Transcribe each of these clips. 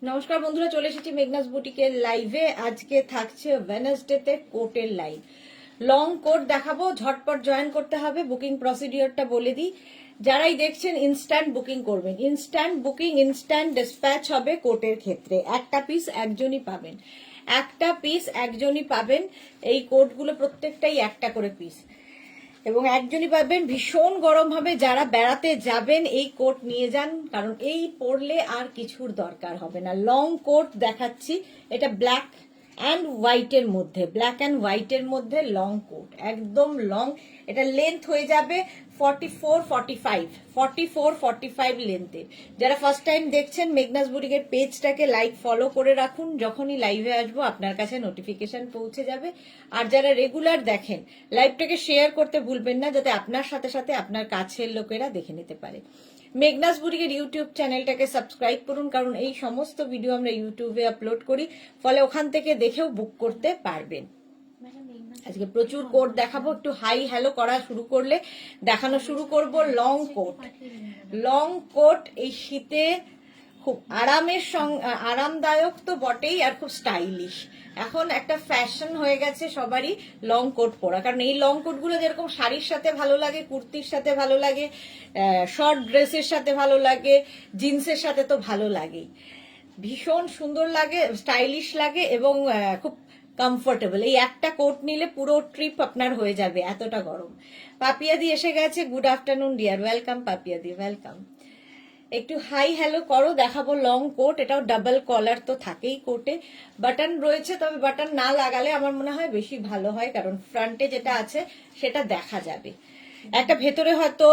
নমস্কার বন্ধুরা, চলে এসেছি মেঘনাস বুটিকের লাইভে। আজকে থাকছে ওয়েডনেসডেতে কোটের লাইভ। লং কোট দেখাবো, ঝটপট জয়েন করতে হবে। বুকিং প্রসিডিওরটা বলে দিই, যারাই দেখছেন ইনস্ট্যান্ট বুকিং করবেন। ইনস্ট্যান্ট বুকিং, ইনস্ট্যান্ট ডিসপ্যাচ হবে কোটের ক্ষেত্রে। একটা পিস একজনই পাবেন, একটা পিস একজনই পাবেন। এই কোটগুলো প্রত্যেকটাই একটা করে পিস এবং একজনই পাবেন। ভীষণ গরম হবে, যারা বেড়াতে যাবেন এই কোট নিয়ে যান, কারণ এই পরলে আর কিছুর দরকার হবে না। লং কোট দেখাচ্ছি, এটা ব্ল্যাক অ্যান্ড হোয়াইটের মধ্যে, ব্ল্যাক অ্যান্ড হোয়াইটের মধ্যে লং কোট, একদম লং। এটা লেন্থ হয়ে যাবে 44-45 লেন্থের। যারা ফার্স্ট টাইম দেখছেন মেঘনাস বুটিকের পেজটাকে লাইক ফলো করে রাখুন, যখনই লাইভে আসবো আপনার কাছে নোটিফিকেশন পৌঁছে যাবে। আর যারা রেগুলার দেখেন লাইভটাকে শেয়ার করতে ভুলবেন না, যাতে আপনার সাথে সাথে আপনার কাছের লোকেরা দেখে নিতে পারে। মেঘনাস বুটিকের ইউটিউব চ্যানেলটাকে সাবস্ক্রাইব করুন, কারণ এই সমস্ত ভিডিও আমরা ইউটিউবে আপলোড করি, ফলে ওখান থেকে দেখেও বুক করতে পারবেন। আজকে প্রচুর কোট দেখাবো। একটু হাই হ্যালো করা শুরু করলে দেখানো শুরু করব লং কোট। লং কোট এই শীতে খুব আরামদায়ক তো বটেই, আর খুব স্টাইলিশ। এখন একটা ফ্যাশন হয়ে গেছে সবারই লং কোট পরা, কারণ এই লং কোটগুলো যেরকম শাড়ির সাথে ভালো লাগে, কুর্তির সাথে ভালো লাগে, শর্ট ড্রেসের সাথে ভালো লাগে, জিন্সের সাথে তো ভালো লাগেই। ভীষণ সুন্দর লাগে, স্টাইলিশ লাগে এবং খুব কমফোর্টেবল। এই একটা কোট নিলে পুরো ট্রিপ আপনার হয়ে যাবে, এতটা গরম। পাপিয়াদি এসে গেছে, গুড আফটারনুন ডিয়ার, ওয়েলকাম পাপিয়াদি, ওয়েলকাম। একটু হাই হ্যালো করো, দেখাবো লং কোট। এটাও ডাবল কলার তো থাকেই কোটে, বাটন রয়েছে, তবে বাটন না লাগালে আমার মনে হয় বেশি ভালো হয়, কারণ ফ্রন্টে যেটা আছে সেটা দেখা যাবে। একটা ভেতরে হয়তো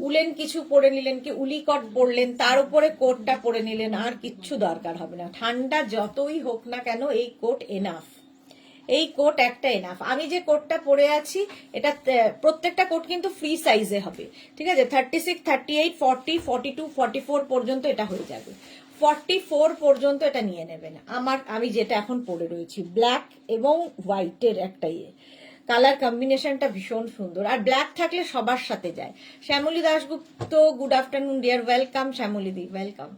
উলেন কিছু পরে নিলেন, কি উলি কট পরলেন, তার উপরে কোটটা পরে নিলেন, আর কিচ্ছু দরকার হবে না। ঠান্ডা যতই হোক না কেন এই কোট এনাফ, এই কোট একটা এনাফ। আমি যে কোটটা পরে আছি, এটা প্রত্যেকটা কোট কিন্তু ফ্রি সাইজে হবে, ঠিক আছে? 36, 38, 40, 42, 44 পর্যন্ত এটা হয়ে যাবে। 44 পর্যন্ত এটা নিয়ে নেবেন। আমি যেটা এখন পরে রয়েছি, ব্ল্যাক এবং হোয়াইটের একটা কালার কম্বিনেশনটা ভীষণ সুন্দর, আর ব্ল্যাক থাকলে সবার সাথে যায়। Shyamali Dasgupta, good afternoon dear, welcome Shyamali di, welcome.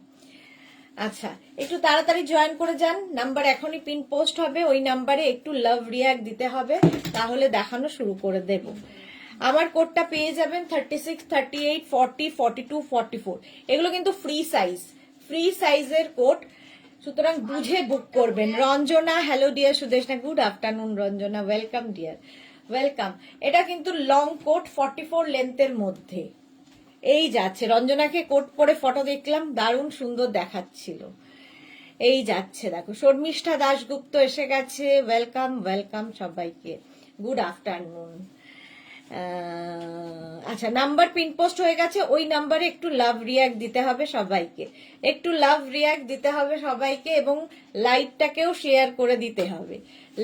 আচ্ছা, একটু তাড়াতাড়ি জয়েন করে যান। নাম্বার এখনই পিন পোস্ট হবে, ওই নাম্বারে একটু লাভ রিয়াক্ট দিতে হবে, তাহলে দেখানো শুরু করে দেব। আমার কোডটা পেয়ে যাবেন 36, 38, 40, 42, 44। এগুলো কিন্তু ফ্রি সাইজ, ফ্রি সাইজের কোড, সুতরাং বুঝে বুক করবেন। Ranjana, hello dear Sudeshna, good afternoon Ranjana, welcome deer, welcome. এটা কিন্তু লং কোট 44 লেন্থের মধ্যে। এই যাচ্ছে, রঞ্জনাকে কোট পরে ফটো দেখলাম, দারুণ সুন্দর দেখাচ্ছিল। এই যাচ্ছে, দেখো শর্মিষ্ঠা দাশগুপ্ত এসে গেছে, ওয়েলকাম ওয়েলকাম সবাইকে, গুড আফটারনুন। আচ্ছা, নাম্বার পিন পোস্ট হয়ে গেছে, ওই নাম্বারে একটু লাভ রিয়াক্ট দিতে হবে সবাইকে, একটু লাভ রিয়াক্ট দিতে হবে সবাইকে, এবং লাইভটাকেও শেয়ার করে দিতে হবে,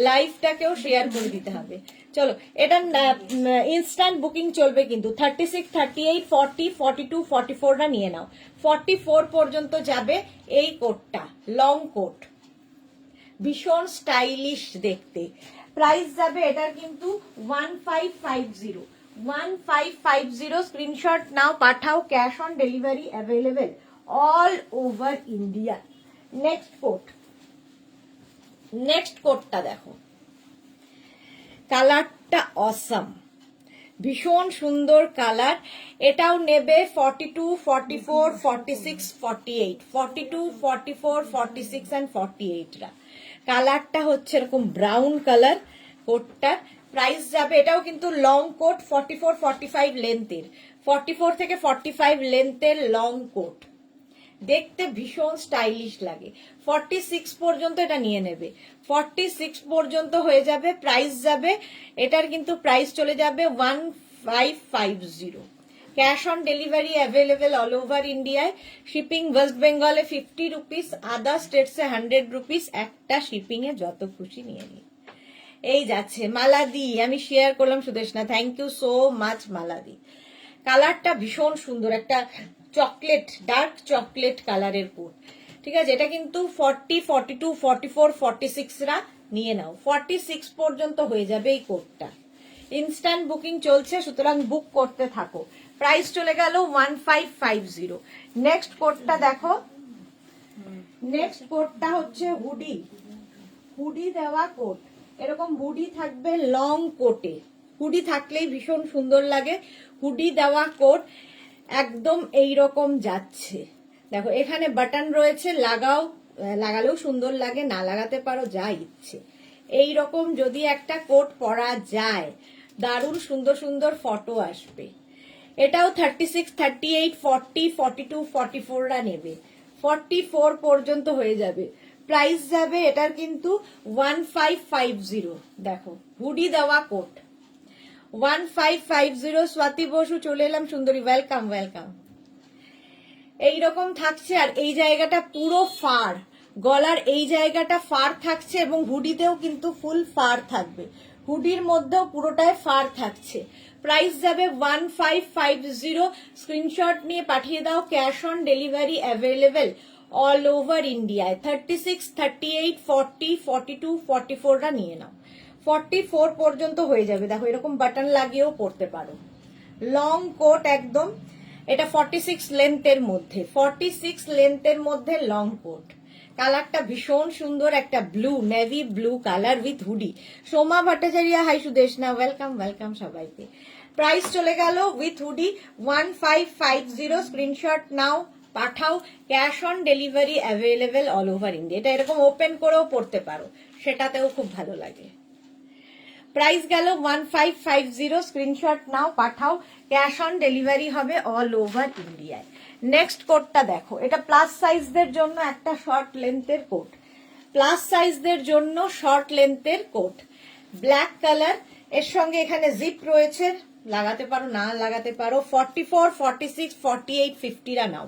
লাইভটাকেও শেয়ার করে দিতে হবে। চলো, এটা ইনস্ট্যান্ট বুকিং চলবে কিন্তু। 36, 38, 40, 42, 44টা নিয়ে নাও। 44 পর্যন্ত যাবে এই কোটটা, লং কোট, ভীষণ স্টাইলিশ দেখতে। প্রাইস যাবে এটার কিন্তু 1550, 1550। স্ক্রিনশট নাও, পাঠাও, cash on delivery available all over India. Next coat, next কোটটা দেখো, কালারটা অসাম, ভীষণ সুন্দর কালার। এটাও নেবে 42, 44, 46, 48, 42, 44, 46 and 48রা। কালারটা হচ্ছে এরকম ব্রাউন কালার কোটটার। প্রাইস যাবে, এটাও কিন্তু লং কোট, 44, 45 লেন্থের, 44 থেকে 45 লেন্থের লং কোট, দেখতে ভীষণ স্টাইলিশ লাগে। 46 পর্যন্ত এটা নিয়ে নেবে, 46 পর্যন্ত হয়ে যাবে। প্রাইস যাবে এটার কিন্তু, প্রাইস চলে যাবে 1550। Cash on delivery available all over ইন্ডিয়ায়। শিপিং ওয়েস্ট বেঙ্গলে 50 রুপিস, আদার স্টেটসে 100 রুপিস। একটা শিপিং এ যত খুশি নিয়ে নিন। এই যাচ্ছে মালাদি, আমি শেয়ার করলাম Sudeshna, thank you so much মালাদি। কালারটা ভীষণ সুন্দর, একটা চকলেট, ডার্ক চকলেট কালারের কোট, ঠিক আছে? এটা কিন্তু 40, 42, 44, 46রা নিয়ে নাও। 46 পর্যন্ত হয়ে যাবে এই কোটটা। ইনস্ট্যান্ট বুকিং চলছে, সুতরাং বুক করতে থাকো। প্রাইস চলে গেল 1550। নেক্সট কোটটা দেখো, নেক্সট কোটটা হচ্ছে হুডি, হুডি দেওয়া কোট। এরকম হুডি থাকবে লং কোটে, হুডি থাকলেই ভীষণ সুন্দর লাগে। হুডি দেওয়া কোট একদম এইরকম যাচ্ছে। দেখো এখানে বাটন রয়েছে, লাগালেও সুন্দর লাগে, না লাগাতে পারো, যা ইচ্ছে। এইরকম যদি একটা কোট পরা যায়, দারুণ সুন্দর সুন্দর ফটো আসবে। এটাও 36, 38, 40, 42, 44রা নেবে, 44 পর্যন্ত হয়ে যাবে। প্রাইস যাবে এটার কিন্তু 1550। দেখো হুডি দেওয়া কোট 1550। স্বাতি বসু চলে এলাম, সুন্দরী, ওয়েলকাম ওয়েলকাম। এইরকম থাকছে, আর এই জায়গাটা পুরো ফার, গলার এই জায়গাটা ফার থাকছে, এবং হুডিতেও কিন্তু ফুল ফার থাকবে, হুডির মধ্যেও পুরোটায় ফার থাকছে। প্রাইস যাবে 1550। স্ক্রিনশট নিয়ে পাঠিয়ে দাও, cash on delivery available all over ইন্ডিয়ায়। 36, 38, 40, 42, 44রা নিয়ে নাও, 44 পর্যন্ত হয়ে যাবে। দেখো এরকম বাটন লাগিয়েও পরতে পারো, লং কোট একদম। এটা 46 লেন্থের মধ্যে, 46 লেন্থের মধ্যে লং কোট। কালারটা ভীষণ সুন্দর, একটা blue, navy blue colour with hoodie. Soma Bhattacharya, hi Sudeshna, welcome welcome সবাইকে। প্রাইস চলে গেল উইথ হুডি 1550। স্ক্রিনশট নাও, পাঠাও, cash on delivery available all over India. এটা এরকম ওপেন করেও পড়তে পারো, সেটাতেও খুব ভালো লাগে। প্রাইস গেল 1550। স্ক্রিনশট নাও, পাঠাও, ক্যাশ অন ডেলিভারি হবে অল ওভার ইন্ডিয়ায়। নেক্সট কোটটা দেখো, এটা প্লাস সাইজদের জন্য একটা শর্ট লেন্থের কোট, প্লাস সাইজদের জন্য শর্ট লেন্থের কোট, ব্ল্যাক কালার। এর সঙ্গে এখানে জিপ রয়েছে, লাগাতে পারো, না লাগাতে পারো। 44, 46, 48, 50রা নাও,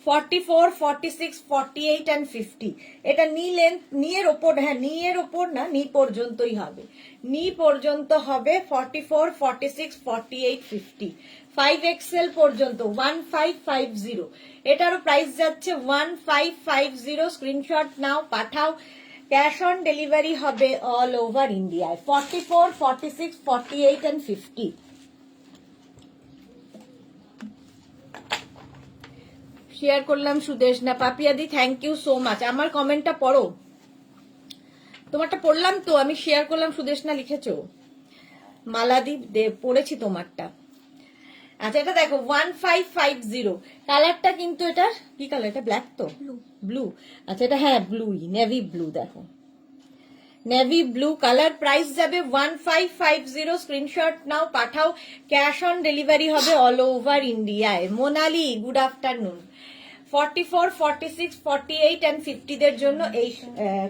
44, 46, 48 and 50। এটা নি লেন্থ, নিয়ের ওপর, হ্যাঁ নিয়ের ওপর না, নি পর্যন্তই হবে, নি পর্যন্ত হবে। 44, 46, 48, 50, 5XL পর্যন্ত 1550। এটারও প্রাইস যাচ্ছে 1550। স্ক্রিনশট নাও, পাঠাও, ক্যাশ অন ডেলিভারি হবে অল ওভার ইন্ডিয়ায়। 44, 46, 48 and 50। শেয়ার করলাম সুদেশ না, পাপিয়াদি থ্যাংক ইউ সো মাচ। আমার কমেন্টটা পড়ো, তোমারটা পড়লাম তো, আমি শেয়ার করলাম সুদেশ না লিখেছো, মালাদি পড়েছি তোমারটা। আচ্ছা এটা দেখো 1550। কালারটা কিন্তু এটা কি কালার, এটা ব্ল্যাক তো, ব্লু। আচ্ছা এটা হ্যাঁ ব্লুই, নেভি ব্লু। দেখো নেভি ব্লু কালার। প্রাইস যাবে 1550। স্ক্রিনশট নাও, পাঠাও, ক্যাশ অন ডেলিভারি হবে অল ওভার ইন্ডিয়ায়। Monali good afternoon. 44, 46, 48 and 50 দের জন্য এই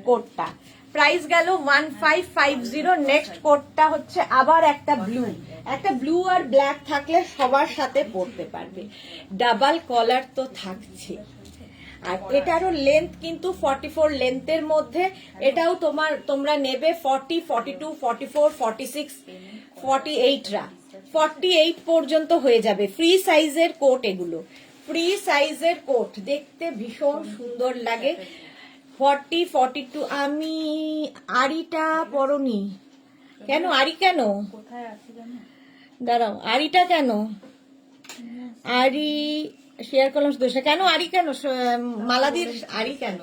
কোটটা। প্রাইস গেল 1550। নেক্সট কোটটা হচ্ছে আবার একটা ব্লু, একটা ব্লু আর ব্ল্যাক থাকলে সবার সাথে পরতে পারবে, ডাবল কলার তো থাকছে। আর এটারও লেন্থ কিন্তু 44 লেন্থের মধ্যে। এটাও তোমরা নেবে 40, 42, 44, 46, 48রা, 48 পর্যন্ত হয়ে যাবে। ফ্রি সাইজের কোট এগুলো, ফ্রি সাইজের কোট, দেখতে ভীষণ সুন্দর লাগে। 40, 42। আমি আড়িটা পরনি কেন, আড়ি কেন, দাঁড়াও, আড়িটা কেন, আড়ি শেয়ার করলাম দোষে, কেন আড়ি কেন, মালাদির আড়ি কেন।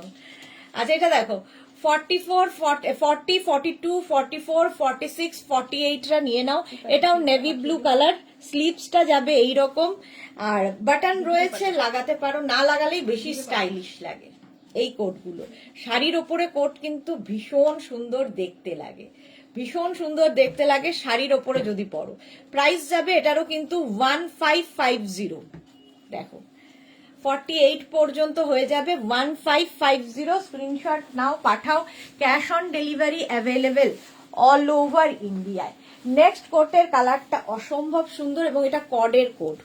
আচ্ছা এটা দেখো 44, 40, 42, 44, 46, 48রা নিয়ে নাও। এটাও নেভি ব্লু কালার, স্লিভসটা যাবে এইরকম, আর বাটন রয়েছে, লাগাতে পারো, না লাগালেই বেশি স্টাইলিশ লাগে এই কোটগুলো। শাড়ির ওপরে কোট কিন্তু ভীষণ সুন্দর দেখতে লাগে, ভীষণ সুন্দর দেখতে লাগে শাড়ির ওপরে যদি পরো। প্রাইস যাবে এটারও কিন্তু 1550। দেখো 48 পর্যন্ত হয়ে যাবে, 1550। স্ক্রিনশট নাও, পাঠাও, cash on delivery available all over ইন্ডিয়ায়। নেক্সট কোটের কালারটা অসম্ভব সুন্দর, এবং এটা কর্ডের কোট,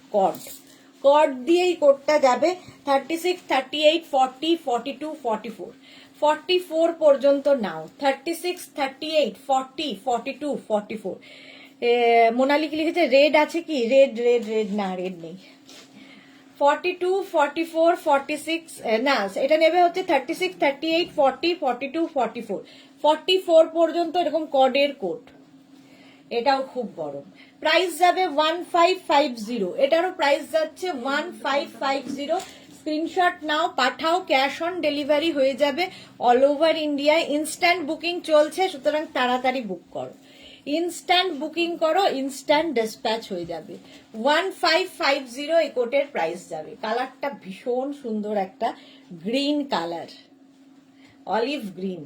কর্ড দিয়েই কোটটা যাবে। 36, 38, 40, 42, 44, 44 পর্যন্ত নাও। 36, 38, 40, 42, 44। মোনালি কি লিখেছে, রেড আছে কি, রেড রেড রেড না, রেড নেই। 42, 44, 46 না, এটা নেবে হচ্ছে 36, 38, 40, 42, 44, 44 পর্যন্ত এরকম কর্ডের কোট। এটাও খুব বড়। প্রাইস যাবে 1550। এটারও প্রাইস যাচ্ছে 1550। স্ক্রিনশট নাও, পাঠাও, ক্যাশ অন ডেলিভারি হয়ে যাবে অল ওভার ইন্ডিয়ায়। ইনস্ট্যান্ট বুকিং চলছে, সুতরাং তাড়াতাড়ি বুক করো, ইনস্ট্যান্ট বুকিং করো, ইনস্ট্যান্ট ডিসপ্যাচ হয়ে যাবে। 1550 এই কোটের প্রাইস যাবে। কালারটা ভীষণ সুন্দর, একটা green colour, olive green.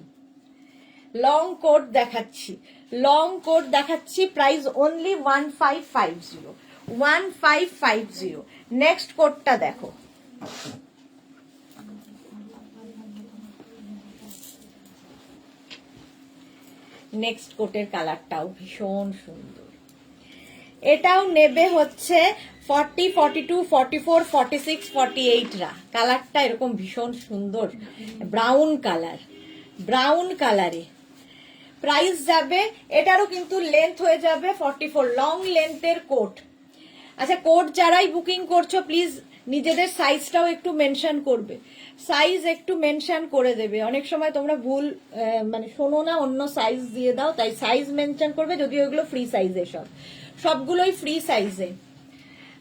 Long coat দেখাচ্ছি, লং কোট দেখাচ্ছি, প্রাইস অনলি 1550, 1550। নেক্সট কোটটা দেখো, নেক্সট কোটের কালারটাও ভীষণ সুন্দর। এটাও নেবে হচ্ছে 40, 42, 44, 46, 48 রা। কালারটা এরকম ভীষণ সুন্দর, ব্রাউন কালার, ব্রাউন কালারে। প্রাইস যাবে, এটারও কিন্তু লেন্থ হয়ে যাবে 44, লং লেন্থের কোট। আচ্ছা, কোট যারাই বুকিং করছো প্লিজ নিজেদের সাইজটাও একটু মেনশন করবে, সাইজ একটু মেনশন করে দেবে। অনেক সময় তোমরা ভুল মানে শোনো না, অন্য সাইজ দিয়ে দাও, তাই সাইজ মেনশন করবে। যদিও এগুলো ফ্রি সাইজে, সবগুলোই ফ্রি সাইজে।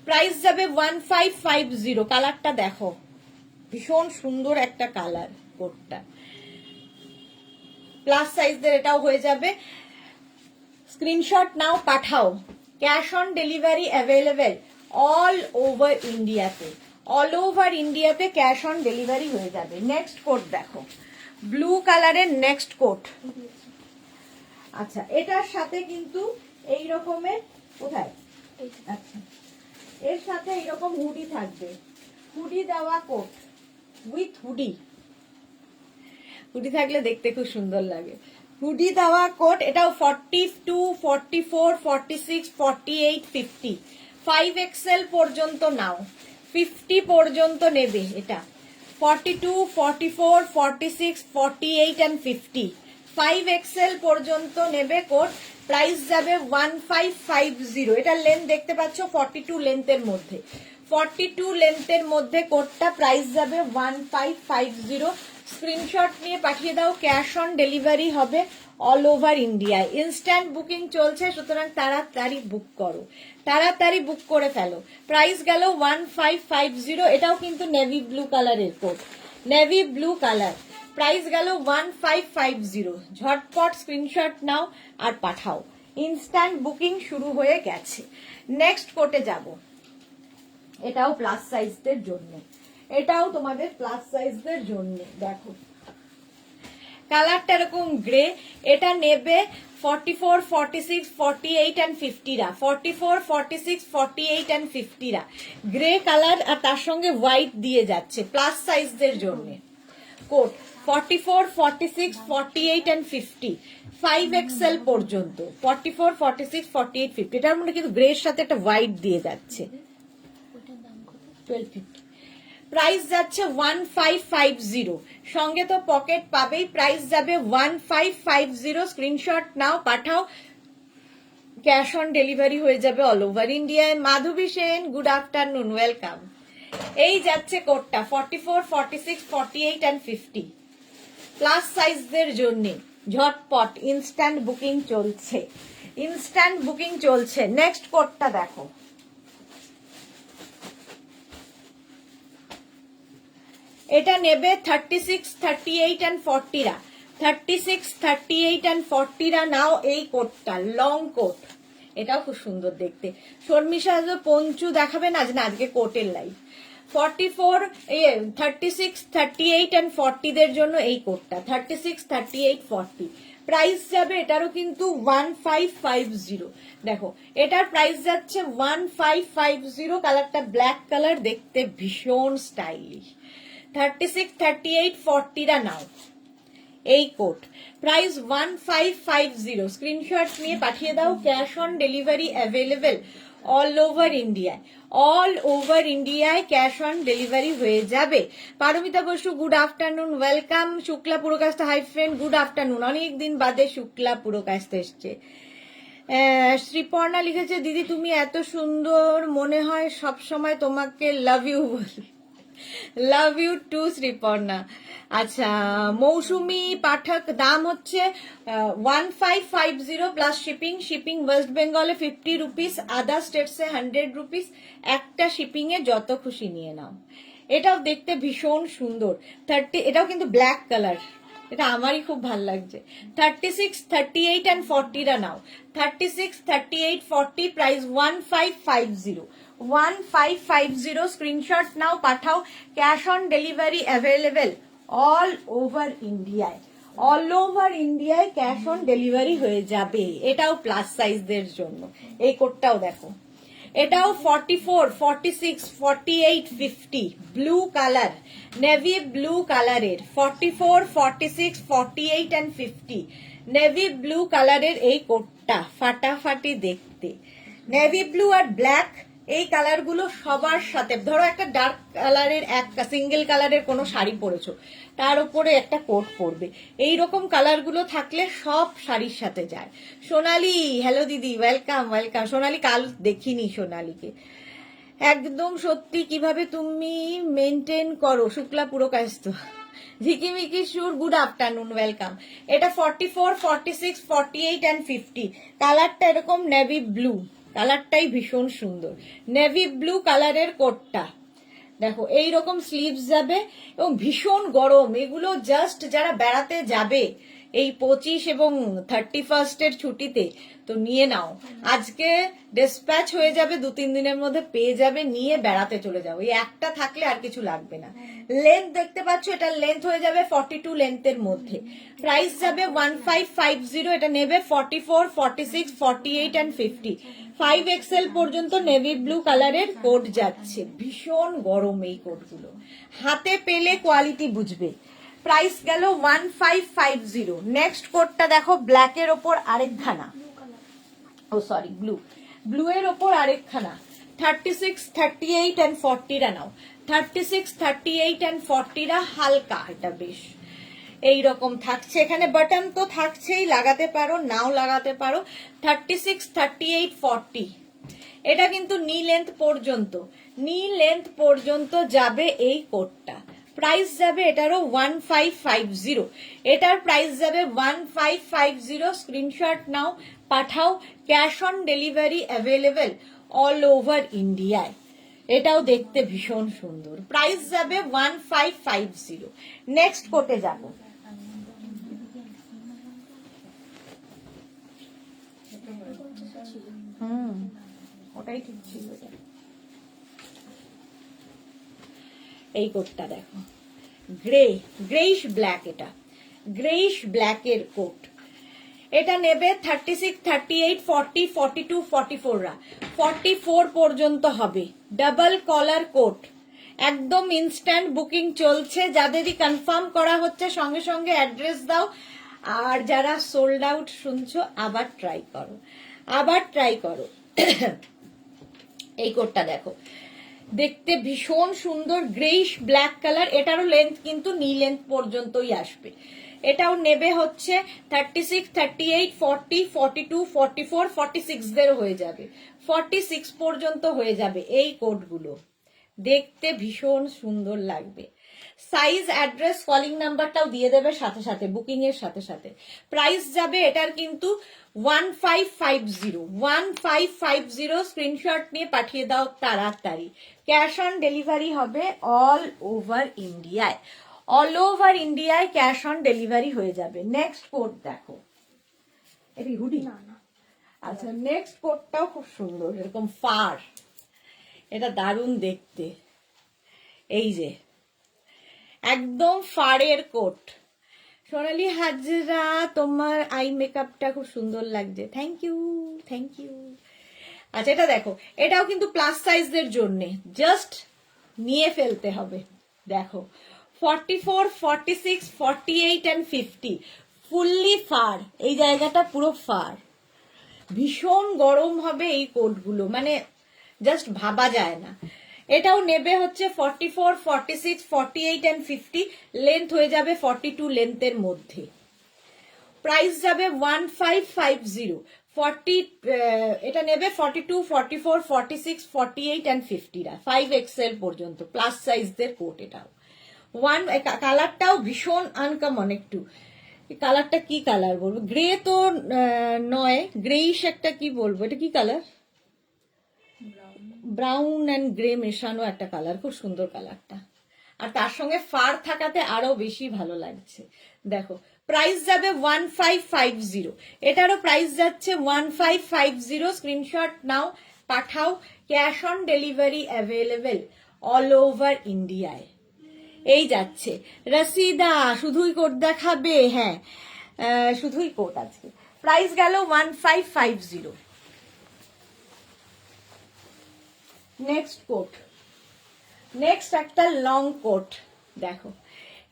প্রাইস যাবে 1550। কালারটা দেখো, ভীষণ সুন্দর একটা কালার কোটটা। প্লাস সাইজদের এটাও হয়ে যাবে। স্ক্রিনশট নাও, পাঠাও, cash on delivery available all over ইন্ডিয়াতে, অল ওভার ইন্ডিয়াতে ক্যাশ অন ডেলিভারি হয়ে যাবে। নেক্সট কোট দেখো, ব্লু কালারের নেক্সট কোট। আচ্ছা, এটার সাথে কিন্তু এই রকমের, কোথায়, আচ্ছা, এর সাথে এইরকম হুডি থাকবে, হুডি দেওয়া কোট উইথ হুডি। হুডি থাকলে দেখতে খুব সুন্দর লাগে। হুডি দেওয়া কোট, এটাও 42, 44, 46, 48, 50, 5XL পর্যন্ত নাও, 50 পর্যন্ত নেবে এটা। 42, 44, 46, 48 and 50, 5XL পর্যন্ত নেবে কোট। প্রাইস যাবে 1550। এটার লেন্থ দেখতে পাচ্ছ 42 লেন্থের মধ্যে, 42 লেন্থের মধ্যে কোটটা। প্রাইস যাবে 1550। স্ক্রিনশট নিয়ে পাঠিয়ে দাও, ক্যাশ অন ডেলিভারি হবে অল ওভার ইন্ডিয়ায়। ইনস্ট্যান্ট বুকিং চলছে, সুতরাং তাড়াতাড়ি বুক করো, তাড়াতাড়ি বুক করে ফেলো। প্রাইস গেল 1550। এটাও কিন্তু নেভি ব্লু কালারের coat, navy blue colour. Price গেল 1550। ঝটপট স্ক্রিনশট নাও আর পাঠাও, ইনস্ট্যান্ট বুকিং শুরু হয়ে গেছে। নেক্সট কোটে যাব, এটাও প্লাস সাইজদের জন্য, এটাও তোমাদের প্লাস সাইজদের জন্য। দেখো কালারটা এরকম গ্রে। এটা নেবে 44, 46, 48 and 50 রা, 44, 46, 48 and 50 রা। গ্রে কালার আর তার সঙ্গে হোয়াইট দিয়ে যাচ্ছে, প্লাস সাইজদের জন্য কোট। 44, 46, 48 and 50, 5XL পর্যন্ত, 44, 46, 48, 50। এটার মধ্যে কিন্তু গ্রের সাথে একটা হোয়াইট দিয়ে যাচ্ছে, 1250। প্রাইস যাচ্ছে 1550। সঙ্গে তো পকেট পাবেই। প্রাইস যাবে 1550। স্ক্রিনশট নাও, পাঠাও, ক্যাশ অন ডেলিভারি হয়ে যাবে অল ওভার ইন্ডিয়ায়। মাধবী সেন, গুড আফটারনুন, ওয়েলকাম। এই যাচ্ছে কোটটা 44, 46, 48 and 50, প্লাস সাইজদের জন্য। ঝটপট ইনস্ট্যান্ট বুকিং চলছে, ইনস্ট্যান্ট বুকিং চলছে। নেক্সট কোটটা দেখো, এটা নেবে 36, 38 and 40 রা, 36, 38 and 40 রা নাও এই কোটটা, লং কোট। এটাও খুব সুন্দর দেখতে। শর্মিষা পঞ্চু দেখাবেন আজ না, আজকে কোটের লাইভ। 44, 36, 38 and 40 দের জন্য এই কোটটা, 36, 38, 40। প্রাইস যাবে এটারও কিন্তু 1550। দেখো এটার প্রাইস যাচ্ছে 1550। কালারটা ব্ল্যাক কালার, দেখতে ভীষণ স্টাইলিশ। 36, 38, 40 রা নাও এই কোট। প্রাইস 1550। স্ক্রিনশট নিয়ে পাঠিয়ে দাও, cash on delivery available all over ইন্ডিয়ায়, অল ওভার ইন্ডিয়ায় ক্যাশ অন ডেলিভারি হয়ে যাবে। Paromita Basu, good afternoon, welcome. Shukla Purkayastha, hi friend, good afternoon. অনেকদিন বাদে শুক্লা পুরকাস্ত এসছে। শ্রীপর্ণা লিখেছে, দিদি তুমি এত সুন্দর, মনে হয় সব সময় তোমাকে লাভ ইউ বলি। Love you to Sriparna. আচ্ছা, মৌসুমি পাঠক, দাম হচ্ছে 1550 প্লাস শিপিং। শিপিং ওয়েস্ট বেঙ্গলে 50 রুপিস, আদার স্টেটসে 100 রুপিস। একটা শিপিং এ যত খুশি নিয়ে নাও। এটাও দেখতে ভীষণ সুন্দর। 30, এটাও কিন্তু ব্ল্যাক কালার, এটা আমারই খুব ভাল লাগছে। 36, 38 and 40 রা নাও। 36, 38, 40, প্রাইস 1550। 1550 স্ক্রিনশট নাও, পাঠাও। Cash on delivery available all over ইন্ডিয়ায়। অল ওভার ইন্ডিয়ায় ক্যাশ অন ডেলিভারি হয়ে যাবে। এটাও প্লাস সাইজদের জন্য। এই কোটটাও দেখো, এটাও 44, 46, 48, 50 ব্লু কালার, নেভি ব্লু কালারের 44, 46, 48 and 50 নেভি ব্লু কালারের এই কোটটা ফাটাফাটি দেখতে। নেভি ব্লু আর ব্ল্যাক এই কালার গুলো সবার সাথে, ধরো একটা ডার্ক কালারের একটা সিঙ্গেল কালারের কোনো শাড়ি পরেছো, তার উপরে একটা কোট পরবে, এইরকম কালার গুলো থাকলে সব শাড়ির সাথে যায়। সোনালি, হ্যালো দিদি, ওয়েলকাম ওয়েলকাম। সোনালি কাল দেখিনি সোনালিকে, একদম সত্যি। কিভাবে তুমি মেনটেন করো? শুক্লা পুরকায়স্থ, ঝিকিমিকি সুর, গুড আফটারনুন, ওয়েলকাম। এটা 44, 46, 48 and 50 কালারটা এরকম নেভি ব্লু কালারটাই ভীষণ সুন্দর। নেভি ব্লু কালারের কোটটা দেখো, এইরকম স্লিভস যাবে এবং ভীষণ গরম। এগুলো জাস্ট যারা বেড়াতে যাবে এই 25 এবং 31 এর ছুটিতে, তো নিয়ে নাও। আজকে ডিসপ্যাচ হয়ে যাবে, 2-3 দিনের মধ্যে পেয়ে যাবে, নিয়ে বেড়াতে চলে যাও। এই একটা থাকলে আর কিছু লাগবে না। লেন্থ দেখতে পাচ্ছ, এটা লেন্থ হয়ে যাবে 42 লেন্থের মধ্যে। প্রাইস যাবে 1550। এটা নেবে 44, 46, 48 and 50 5XL পর্যন্ত নেভি ব্লু কালারের কোট যাচ্ছে। ভীষণ গরম এই কোটগুলো, হাতে পেলে কোয়ালিটি বুঝবে। প্রাইস গেল 1550। নেক্সট কোটটা দেখো, ব্ল্যাকের ওপর আরেকখানা, ও সরি ব্লু, ব্লু এর ওপর আরেকখানা। 36, 38 and 40 রা নাও। 36, 38 and 40 রা হালকা, এটা বেশ এইরকম থাকছে। এখানে বাটন তো থাকছেই, লাগাতে পারো নাও লাগাতে পারো। 36, 38, 40 এটা কিন্তু নি লেন্থ পর্যন্ত, নি লেন্থ পর্যন্ত যাবে এই কোটটা। প্রাইস যাবে এটারও 1550। এটার প্রাইস যাবে 1550। স্ক্রিনশট নাও, পাঠাও। Cash on delivery available all over ইন্ডিয়ায়। এটাও দেখতে ভীষণ সুন্দর। প্রাইস যাবে 1550। নেক্সট কোটে যাব। ওটাই ঠিক ছিল। এই কোটটা দেখো, গ্রেইশ ব্ল্যাক, এটা গ্রেইশ ব্ল্যাকের কোট। এটা নেবে 36, 38, 40, 42, 44 রা, 44 পর্যন্ত হবে। ডাবল কলার কোট, একদম ইনস্ট্যান্ট বুকিং চলছে। যাদেরই কনফার্ম করা হচ্ছে সঙ্গে সঙ্গে অ্যাড্রেস দাও। আর যারা সোল্ড আউট শুনছো, আবার ট্রাই করো, আবার ট্রাই করো। এই কোটটা দেখো, দেখতে ভীষণ সুন্দর, গ্রেইশ ব্ল্যাক কালার। এটারও লেন্থ কিন্তু নি লেন্থ পর্যন্তই আসবে। এটাও নেবে হচ্ছে 36, 38, 40, 42, 44, 46 দের হয়ে যাবে, 46 পর্যন্ত হয়ে যাবে। এই কোটগুলো দেখতে ভীষণ সুন্দর লাগবে। সাইজ, অ্যাড্রেস, কলিং নাম্বারটাও দিয়ে দেবে সাথে সাথে, বুকিং এর সাথে সাথে। প্রাইস যাবে এটার কিন্তু 1550। 1550 স্ক্রিনশট নিয়ে পাঠিয়ে দাও তাড়াতাড়ি। ক্যাশ অন ডেলিভারি হবে অল ওভার ইন্ডিয়ায়, অল ওভার ইন্ডিয়ায় ক্যাশ অন ডেলিভারি হয়ে যাবে। নেক্সট কোট দেখো, এটা হুডি না? আচ্ছা, নেক্সট কোটটাও খুব সুন্দর, এরকম ফার, এটা দারুণ দেখতে। এই যে একদম ফারের কোট। সোনালি হাজরা, তোমার আই মেকআপটা খুব সুন্দর লাগছে, থ্যাংক ইউ থ্যাংক ইউ। আচ্ছা, এটা দেখো, এটাও কিন্তু প্লাস সাইজদের জন্য, জাস্ট নিয়ে ফেলতে হবে। দেখো 44, 46, 48 and 50 ফুললি ফার। এই জায়গাটা পুরো ফার, ভীষণ গরম হবে এই কোটগুলো, মানে জাস্ট ভাবা যায় না। এটাও নেবে হচ্ছে 44, 46, 48 and 50 লেন্থ হয়ে যাবে 42 লেন্থের মধ্যে। প্রাইস যাবে 1550। 40 এটা নেবে 42, 44, 46, 48 and 50 রা, 5XL পর্যন্ত প্লাস সাইজদের কোট। এটাও কালারটাও ভীষণ আনকমন একটু। কালারটা কি কালার বলবো, গ্রে তো নয়, গ্রেইশ একটা কি বলবো, এটা কি কালার, ব্রাউন অ্যান্ড গ্রে মেশানো একটা কালার, খুব সুন্দর কালারটা। আর তার সঙ্গে ফার থাকাতে আরো বেশি ভালো লাগছে। দেখো প্রাইস যাবে 1550, এটারও প্রাইস যাচ্ছে 1550। স্ক্রিনশট নাও, পাঠাও, cash on delivery available all over ইন্ডিয়ায়। এই যাচ্ছে রসিদা, শুধুই কোড দেখাবে? হ্যাঁ, শুধুই কোড আজকে। প্রাইস গেল 1550। নেক্সট কোট, নেক্সট একটা লং কোট দেখো,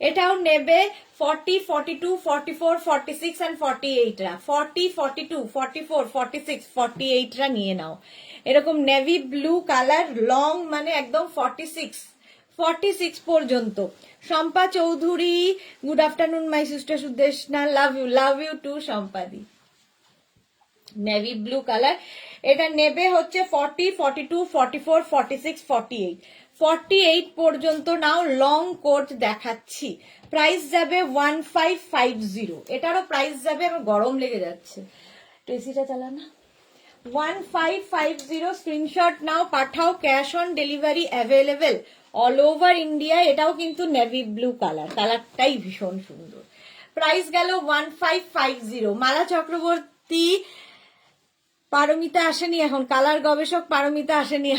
এটাও নেবে 40, 42, 44, 46 and 48 রা। 40, 42, 44, 46, 48 রা নিয়ে নাও। এরকম নেভি ব্লু কালার লং, মানে একদম 46 পর্যন্ত। Shampa Chowdhury, good afternoon my sister Sudeshna, love you too শম্পাদি। নেভি ব্লু কালার, এটা নেবে হচ্ছে 40, 42, 44, 46, 48, 48 পর্যন্ত নাও। লং কোট দেখাচ্ছি, প্রাইস যাবে 1550। এটারও প্রাইস যাবে, আমার গরম লেগে যাচ্ছে, এসিটা চালা না। 1550 স্ক্রিনশট নাও, পাঠাও, cash on delivery available all over India. এটাও কিন্তু নেভি ব্লু কালার, কালারটাই ভীষণ সুন্দর। প্রাইস গেল 1550। মালা চক্রবর্তী, পারমিতা আসেনি এখন, কালার গবেষক পারমিতা আসেনি।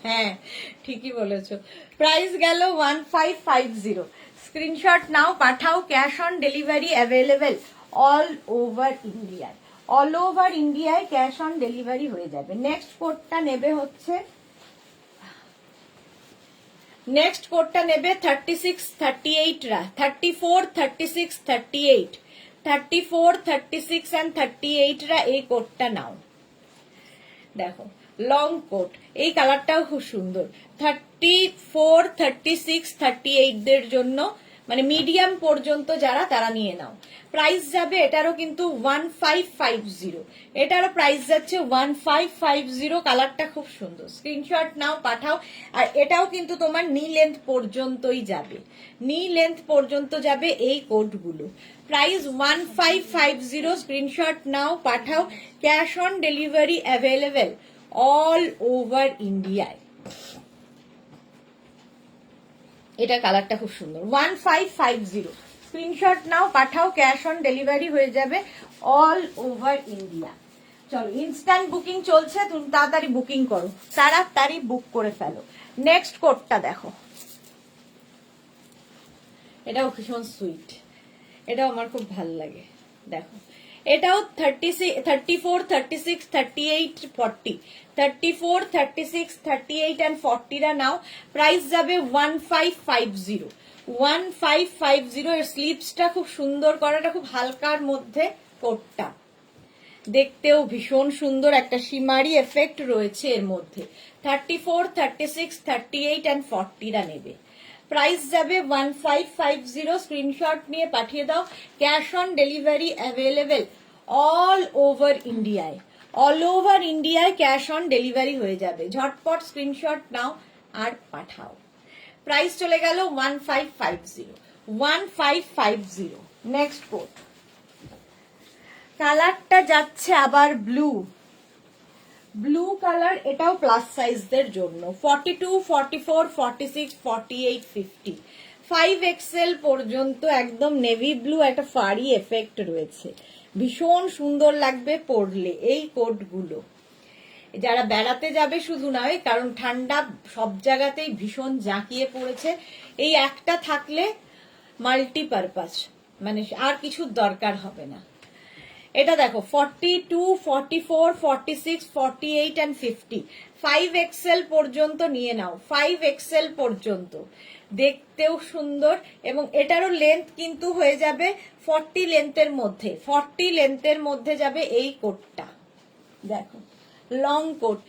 হ্যাঁ ঠিকই বলেছো। প্রাইস গেল 1550। স্ক্রিনশট নাও, পাঠাও, cash on delivery available all over ইন্ডিয়ায়। অল ওভার ইন্ডিয়ায় ক্যাশ অন ডেলিভারি হয়ে যাবে। নেক্সট কোডটা নেবে হচ্ছে, নেক্সট কোডটা নেবে 36, 38 রা। 34, 36, 38, 34, 36 and 38 রা এই কোডটা নাও। দেখো লং কোট, এই কালারটাও খুব সুন্দর। 34, 36, 38 দের জন্য, মানে মিডিয়াম পর্যন্ত যারা, তারা নিয়ে নাও। প্রাইস যাবে এটারও কিন্তু 1550। এটারও প্রাইস যাচ্ছে 1550। কালারটা খুব সুন্দর, স্ক্রিনশট নাও, পাঠাও। আর এটাও কিন্তু তোমার নি লেন্থ পর্যন্তই যাবে, নি লেন্থ পর্যন্ত যাবে এই কোটগুলো। প্রাইস 1550। স্ক্রিনশট নাও, পাঠাও, cash on delivery available all over ইন্ডিয়ায়। এটা কালারটা খুব সুন্দর, 1550। স্ক্রিনশট নাও, পাঠাও, ক্যাশ অন ডেলিভারি হয়ে যাবে অল ওভার ইন্ডিয়া। চলো ইনস্ট্যান্ট বুকিং চলছে, তুমি তাড়াতাড়ি বুকিং করো, তাড়াতাড়ি বুক করে ফেলো। নেক্সট কোডটা দেখো, এটাও ভীষণ সুইট, এটাও আমার খুব ভালো লাগে। দেখো এটাও 34, 36, 38, 40, 34, 36, 38 and 40 রা নাও। প্রাইস যাবে 1550। 1550। এর স্লিভসটা খুব সুন্দর করাটা, খুব হালকার মধ্যে কোটটা, দেখতেও ভীষণ সুন্দর, একটা শিমারি এফেক্ট রয়েছে এর মধ্যে। 34, 36, 38 and 40 রা নেবে। প্রাইস যাবে 1550। স্ক্রিনশট নিয়ে পাঠিয়ে দাও, cash on delivery available all over ইন্ডিয়ায়। অল ওভার ইন্ডিয়ায় ক্যাশ অন ডেলিভারি হয়ে যাবে। ঝটপট স্ক্রিনশট নাও আর পাঠাও। প্রাইস চলে গেল 1550। 1550। নেক্সট কোড, কালারটা যাচ্ছে আবার ব্লু, ব্লু কালার। এটাও প্লাস সাইজদের জন্য। 42, 44, 46, 48, 50, 5XL পর্যন্ত একদম নেভি ব্লু, একটা ফারি এফেক্ট রয়েছে, ভীষণ সুন্দর লাগবে পরলে এই কোটগুলো। যারা বেড়াতে যাবে শুধু নয়, কারণ ঠান্ডা সব জায়গাতেই ভীষণ জাঁকিয়ে পড়েছে, এই একটা থাকলে মাল্টিপারপাস, মানে আর কিছু দরকার হবে না। এটা দেখো 42, 44, 46, 48 and 50, 5XL পর্যন্ত নিয়ে নাও। 5XL পর্যন্ত, দেখতেও সুন্দর, এবং এটারও লেন্থ কিন্তু হয়ে যাবে 40 লেন্থের মধ্যে। 40 লেন্থের মধ্যে যাবে এই কোটটা। দেখো লং কোট।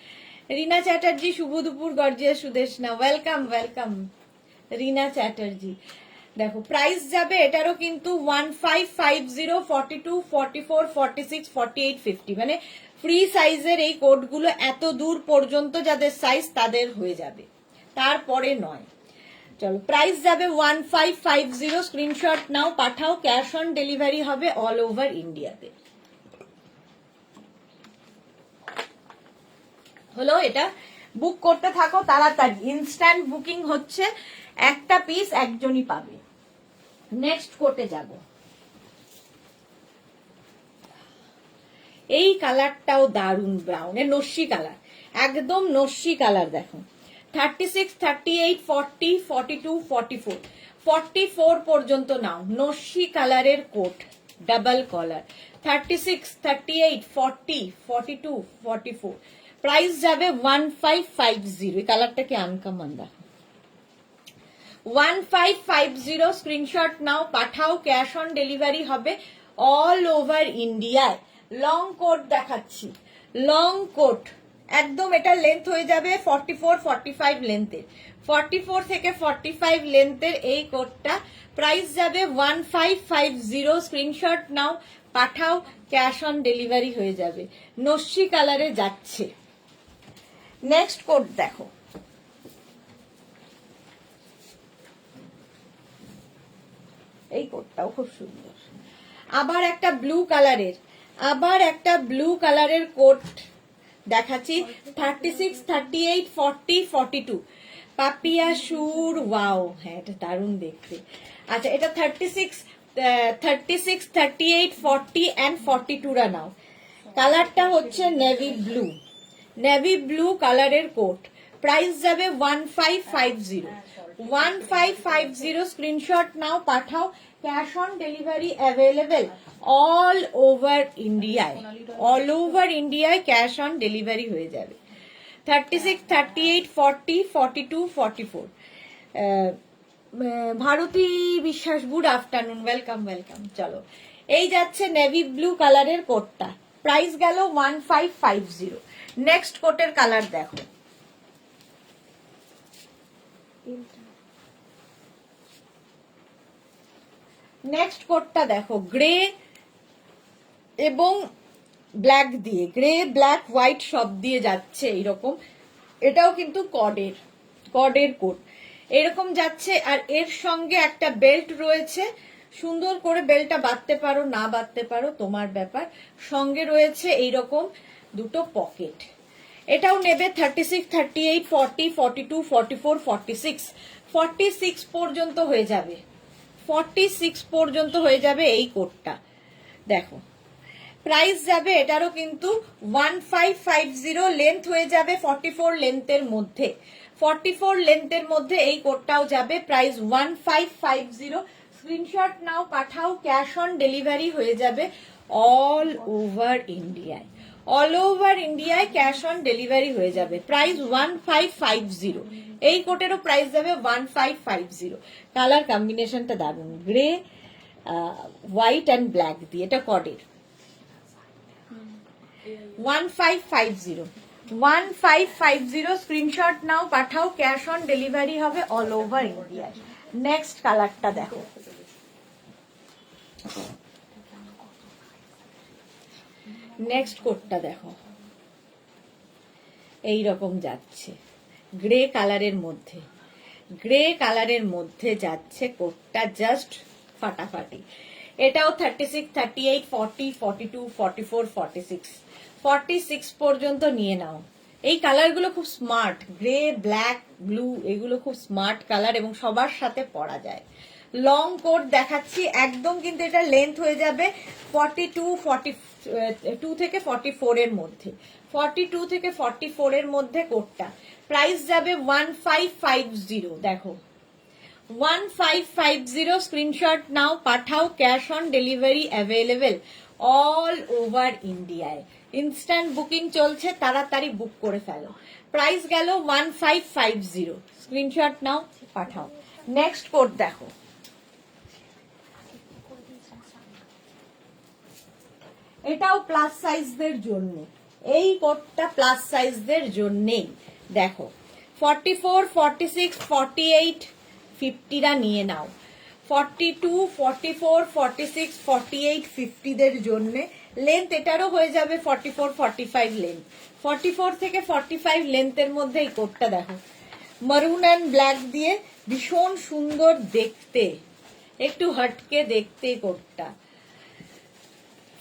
রিনা চ্যাটার্জি, শুভ দুপুর গর্জিয়াস সুদেশনা, ওয়েলকাম ওয়েলকাম রিনা চ্যাটার্জি। দেখো প্রাইস যাবে এটারও কিন্তু 1550। 42, 44, 46, 48, 50, মানে ফ্রি সাইজের এই কোটগুলো এত দূর পর্যন্ত যাদের সাইজ তাদের হয়ে যাবে, তারপরে নয়। চলো প্রাইস যাবে 1550। স্ক্রিনশট নাও, পাঠাও, ক্যাশ অন ডেলিভারি হবে অল ওভার ইন্ডিয়াতে। হলো, এটা বুক করতে থাকো তাড়াতাড়ি, ইনস্ট্যান্ট বুকিং হচ্ছে একটা পিস একজনই পাবে। নেক্সট কোটে যাব। এই কালারটাও দারুন, ব্রাউনের নস্যি কালার, একদম নস্যি কালার। দেখো 36, 38, 40, 42, 44, 44 পর্যন্ত নাও। নস্যি কালারের কোট, ডাবল কলার। 36, 38, 40, 42, 44, প্রাইস যাবে 1550। এই কালারটা কি আনকমন, দেখো 1550। স্ক্রিনশট নাও, পাঠাও, ক্যাশ অন ডেলিভারি হবে অল ওভার ইন্ডিয়ায়। লং কোট দেখাচ্ছি, লং কোট একদম, এটা লেন্থ হয়ে যাবে 44, 45 লেন্থের। 44 থেকে 45 লেন্থের এই কোটটা প্রাইস যাবে 1550। স্ক্রিনশট নাও, পাঠাও, ক্যাশ অন ডেলিভারি হয়ে যাবে। নস্যি কালারে যাচ্ছে। নেক্সট কোট দেখো, এই কোটটাও খুব সুন্দর। আবার একটা ব্লু কালারের, কোট দেখাচ্ছি। 36, 38, 40, 42, পাপিয়া সুর, ওয়াও, হ্যাঁ এটা দারুণ দেখতে। আচ্ছা, এটা 36, 38, 40 and 42 রা নাও। কালারটা হচ্ছে নেভি ব্লু কালারের কোট, প্রাইস যাবে 1550। 1550। স্ক্রিনশট নাও, পাঠাও, cash on delivery available all over ইন্ডিয়ায় ক্যাশ অন ডেলিভারি হয়ে যাবে। 36, 38, 40, 42, 44। ভারতী বিশ্বাস, গুড আফটারনুন, ওয়েলকাম। চলো, এই যাচ্ছে নেভি ব্লু কালারের কোটটা, প্রাইস গেল 1550। নেক্সট কোটের কালার দেখো, নেক্সট কোটটা দেখো, গ্রে এবং ব্ল্যাক দিয়ে, গ্রে ব্ল্যাক হোয়াইট সব দিয়ে যাচ্ছে এইরকম। এটাও কিন্তু কডের কোট, এরকম যাচ্ছে। আর এর সঙ্গে একটা বেল্ট রয়েছে, সুন্দর করে বেল্টটা বাঁধতে পারো, না বাঁধতে পারো তোমার ব্যাপার। সঙ্গে রয়েছে এইরকম দুটো পকেট। এটাও নেবে 36, 38, 40, 42, 44, 46, 46 পর্যন্ত হয়ে যাবে। 46 পর্যন্ত হয়ে যাবে এই কোটটা। দেখো প্রাইস যাবে এটারও কিন্তু 1550। লেন্থ হয়ে যাবে 44 লেন্থের মধ্যে। 44 লেন্থের মধ্যে এই কোটটাও যাবে, প্রাইস 1550। স্ক্রিনশট নাও, পাঠাও, ক্যাশ অন ডেলিভারি হয়ে যাবে অল ওভার ইন্ডিয়ায় ক্যাশ অন ডেলিভারি হয়ে যাবে। প্রাইস 1550। এই কোটেরও প্রাইস যাবে 1550। কালার কম্বিনেশনটা দারুন, গ্রে হোয়াইট অ্যান্ড ব্ল্যাক দিয়ে, এটা কডের। 1550। স্ক্রিনশট নাও, পাঠাও, ক্যাশ অন ডেলিভারি হবে অল ওভার ইন্ডিয়ায়। নেক্সট কালারটা দেখো, নেক্সট কোটটা দেখো, এই রকম যাচ্ছে, গ্রে কালারের মধ্যে যাচ্ছে কোটটা, জাস্ট ফাটাফাটি। এটাও 36, 38, 40, 42, 44, 46, 46 পর্যন্ত নিয়ে নাও। এই কালারগুলো খুব স্মার্ট, গ্রে, ব্ল্যাক, ব্লু, এগুলো খুব স্মার্ট কালার এবং সবার সাথে পরা যায়। লং কোট দেখাচ্ছি একদম, কিন্তু এটা লেন্থ হয়ে যাবে 42 থেকে 44 এর মধ্যে। 42 থেকে 44 এর মধ্যে কোটটা, প্রাইস যাবে 1550। দেখো 1550। স্ক্রিনশট নাও, পাঠাও, cash on delivery available all over ইন্ডিয়ায়। ইনস্ট্যান্ট বুকিং চলছে, তাড়াতাড়ি বুক করে ফেলো। প্রাইস গেল 1550। স্ক্রিনশট নাও, পাঠাও। নেক্সট কোড দেখো, এটাও প্লাস সাইজদের জন্য, এই কোটটা প্লাস সাইজদের জন্যেই। দেখো 44, 46, 48, 50রা নিয়ে নাও। 42, 44, 46, 48, 50 দের জন্য। লেন্থ এটারও হয়ে যাবে 44, 45 লেন্থ। 44 থেকে 45 লেন্থের মধ্যে এই কোটটা দেখো, মারুন অ্যান্ড ব্ল্যাক দিয়ে, ভীষণ সুন্দর দেখতে, একটু হটকে দেখতে কোটটা।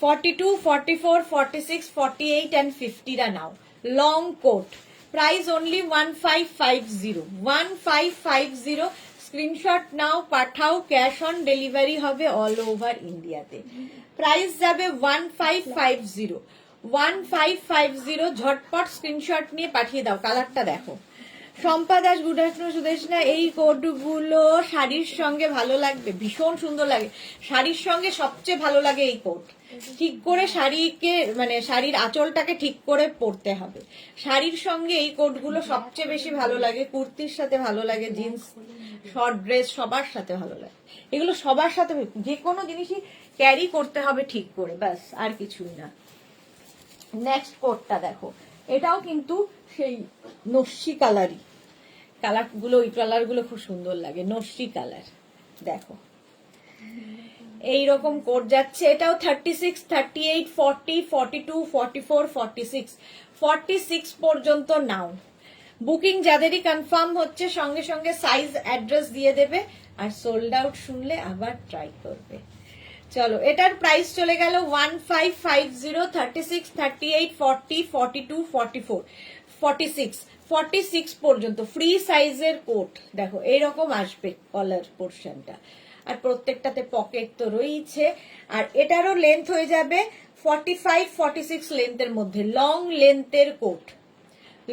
42, 44, 46, 48 and 50রা নাও। Long coat, price only 1550। 1550। Screenshot নাও, পাঠাও, ক্যাশ অন ডেলিভারি হবে অল ওভার ইন্ডিয়াতে। প্রাইস যাবে 1550, 1550। ঝটপট স্ক্রিনশট নিয়ে পাঠিয়ে দাও। কালারটা দেখো। Shampa Das, good afternoon Sudeshna. এই কোটগুলো শাড়ির সঙ্গে ভালো লাগবে, ভীষণ সুন্দর লাগে। শাড়ির সঙ্গে সবচেয়ে ভালো লাগে এই কোট। ঠিক করে শাড়িকে মানে শাড়ির আঁচলটাকে ঠিক করে পরতে হবে। শাড়ির সঙ্গে এই কোটগুলো সবচেয়ে বেশি ভালো লাগে, কুর্তির সাথে ভালো লাগে, জিন্স শর্ট ড্রেস সবার সাথে ভালো লাগে। এগুলো সবার সাথে যে কোনো জিনিসই ক্যারি করতে হবে ঠিক করে, ব্যাস আর কিছুই না। নেক্সট কোটটা দেখো, এটাও কিন্তু সেই নস্যি কালারই। কালারগুলো ওই কালারগুলো খুব সুন্দর লাগে, নস্যি কালার। দেখো এইরকম কোট যাচ্ছে। এটাও 36, 38, 40, 42, 44, 46, 46 পর্যন্ত নাও। বুকিং যাদেরই কনফার্ম হচ্ছে সঙ্গে সঙ্গে সাইজ অ্যাড্রেস দিয়ে দেবে, আর সোল্ড আউট শুনলে আবার ট্রাই করবে। চলো, এটার প্রাইস চলে গেল 1550, 36, 38, 40, 42, 44, 46, 46 পর্যন্ত ফ্রি সাইজের কোট। দেখো এইরকম আসবে কলার পোর্শনটা, আর প্রত্যেকটাতে পকেট তো রয়েছে। আর এটারও লেন্থ হয়ে যাবে 45, 46 লেন্থের মধ্যে, লং লেন্থের কোট,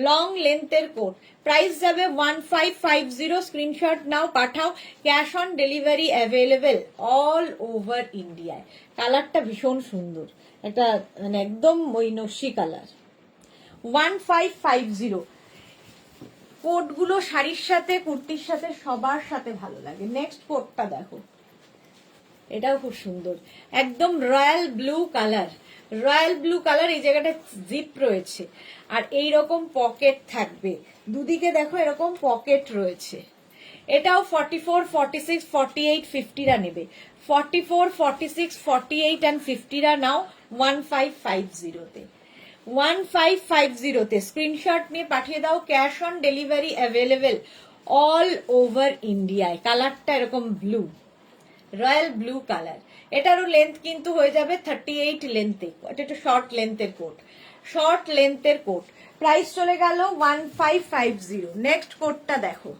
লং লেন্থের কোট। প্রাইস যাবে 1550। স্ক্রিনশট নাও, পাঠাও, cash on delivery available all over ইন্ডিয়ায়। কালারটা ভীষণ সুন্দর, একটা মানে একদম ওই নস্যি কালার। 1550। কোটগুলো শাড়ির সাথে, কুর্তির সাথে, সবার সাথে ভালো লাগে। নেক্সট কোটটা দেখো, এটাও খুব সুন্দর, একদম royal blue colour. Royal blue colour, এই জায়গাটা জিপ রয়েছে, আর এই রকম পকেট থাকবে দুদিকে। দেখো এরকম পকেট রয়েছে। এটাও 44, 46, 48, 50রা নেবে। 44, 46, 48 and 50রা নাও 1550-তে। 1550-তে স্ক্রিনশট নিয়ে পাঠিয়ে দাও, cash on delivery available all over ইন্ডিয়ায়। কালারটা এরকম ব্লু, রয়্যাল ব্লু কালার। এটারও লেন্থ কিন্তু হয়ে যাবে 38 লেন্থে। এটা একটু শর্ট লেন্থের কোট, শর্ট লেন্থের কোট। প্রাইস চলে গেল 1550। নেক্সট কোটটা দেখো,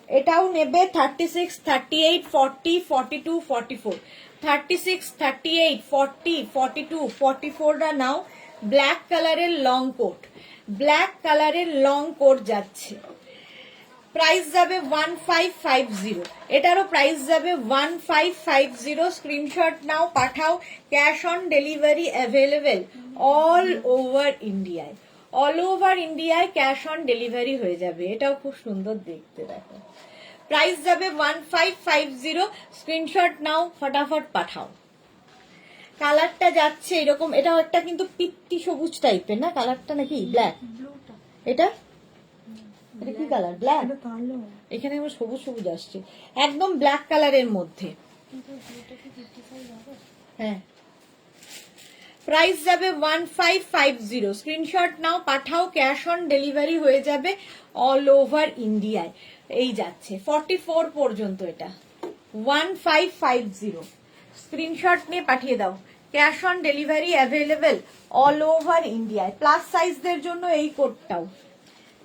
এটাও নেবে 36, 38, 40, 42, 44, 36, 38, 40, 42, 44টা নাও। ব্ল্যাক কালারের লং কোট, ব্ল্যাক কালারের লং কোট যাচ্ছে। প্রাইস যাবে 1550। এটারও প্রাইস যাবে 1550। স্ক্রিনশট নাও, পাঠাও, cash on delivery available all over ইন্ডিয়ায়। অল ওভার ইন্ডিয়ায় ক্যাশ অন ডেলিভারি হয়ে যাবে। এটাও খুব সুন্দর দেখতে। দেখো প্রাইস যাবে 1550। স্ক্রিনশট নাও, ফটাফট পাঠাও। কালারটা যাচ্ছে এরকম, এটাও একটা কিন্তু পিত্তি সবুজ টাইপের না কালারটা, নাকি ব্ল্যাক? এটা এটা কি কালার? ব্ল্যাক। এখানে আমার সবুজ সবুজ আসছে, একদম ব্ল্যাক কালারের মধ্যে। হ্যাঁ, প্রাইস যাবে 1550। স্ক্রিনশট নাও, পাঠাও, ক্যাশ অন ডেলিভারি হয়ে যাবে অল ওভার ইন্ডিয়ায়। এই যাচ্ছে 44 পর্যন্ত। এটা 1550। স্ক্রিনশট নিয়ে পাঠিয়ে দাও, cash on delivery available all over ইন্ডিয়ায়। প্লাস সাইজদের জন্য এই কোটটাও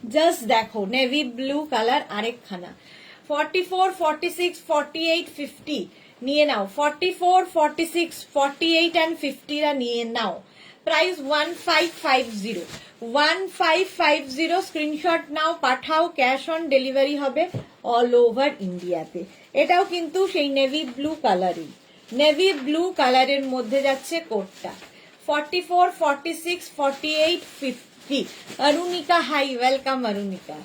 জাস্ট দেখো, নেভি ব্লু কালার আরেকখানা। 44, 46, 48, 50 নিয়ে নাও। 44, 46, 48 and 50রা নিয়ে নাও। প্রাইস 1550, 1550। স্ক্রিনশট নাও, পাঠাও, ক্যাশ অন ডেলিভারি হবে অল ওভার ইন্ডিয়াতে। এটাও কিন্তু সেই নেভি ব্লু কালারই, নেভি ব্লু কালারের মধ্যে যাচ্ছে কোটটা। 44, 46, 48, 50। Arunika, hi, welcome Arunika.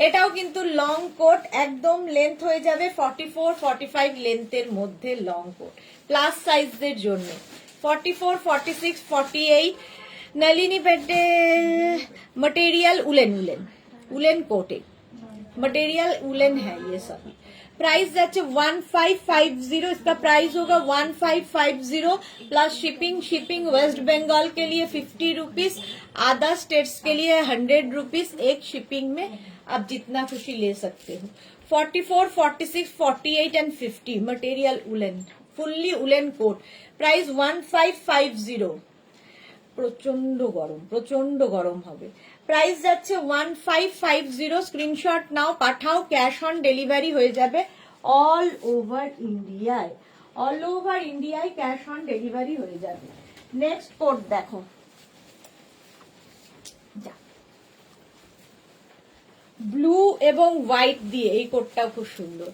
এটাও কিন্তু লং কোট, একদম লেন্থ হয়ে যাবে 44, 45 লেন্থের মধ্যে লং কোট, প্লাস সাইজদের জন্য। 44, 46, 48। नलिनी बेटे मटेरियल उलेन, उलेन उलेन कोटे, मटेरियल उलेन है ये सब। प्राइस जाच्छे 1550। इसका प्राइस होगा 1550 plus shipping. Shipping West Bengal के लिए 50 रुपीज, अदर स्टेट्स के लिए 100 रुपीज एक शिपिंग में। आप जितना खुशी ले सकते हो। 44, 46, 48 and 50 material woollen, fully woollen coat. Price 1550। প্রচন্ড গরম, প্রচন্ড গরম হবে। প্রাইস যাচ্ছে 1550, স্ক্রিনশট নাও পাঠাও, ক্যাশ অন ডেলিভারি হয়ে যাবে অল ওভার ইন্ডিয়ায়, অল ওভার ইন্ডিয়ায় ক্যাশ অন ডেলিভারি হয়ে যাবে। নেক্সট কোড দেখো, ব্লু এবং হোয়াইট দিয়ে এই কোডটাও খুব সুন্দর,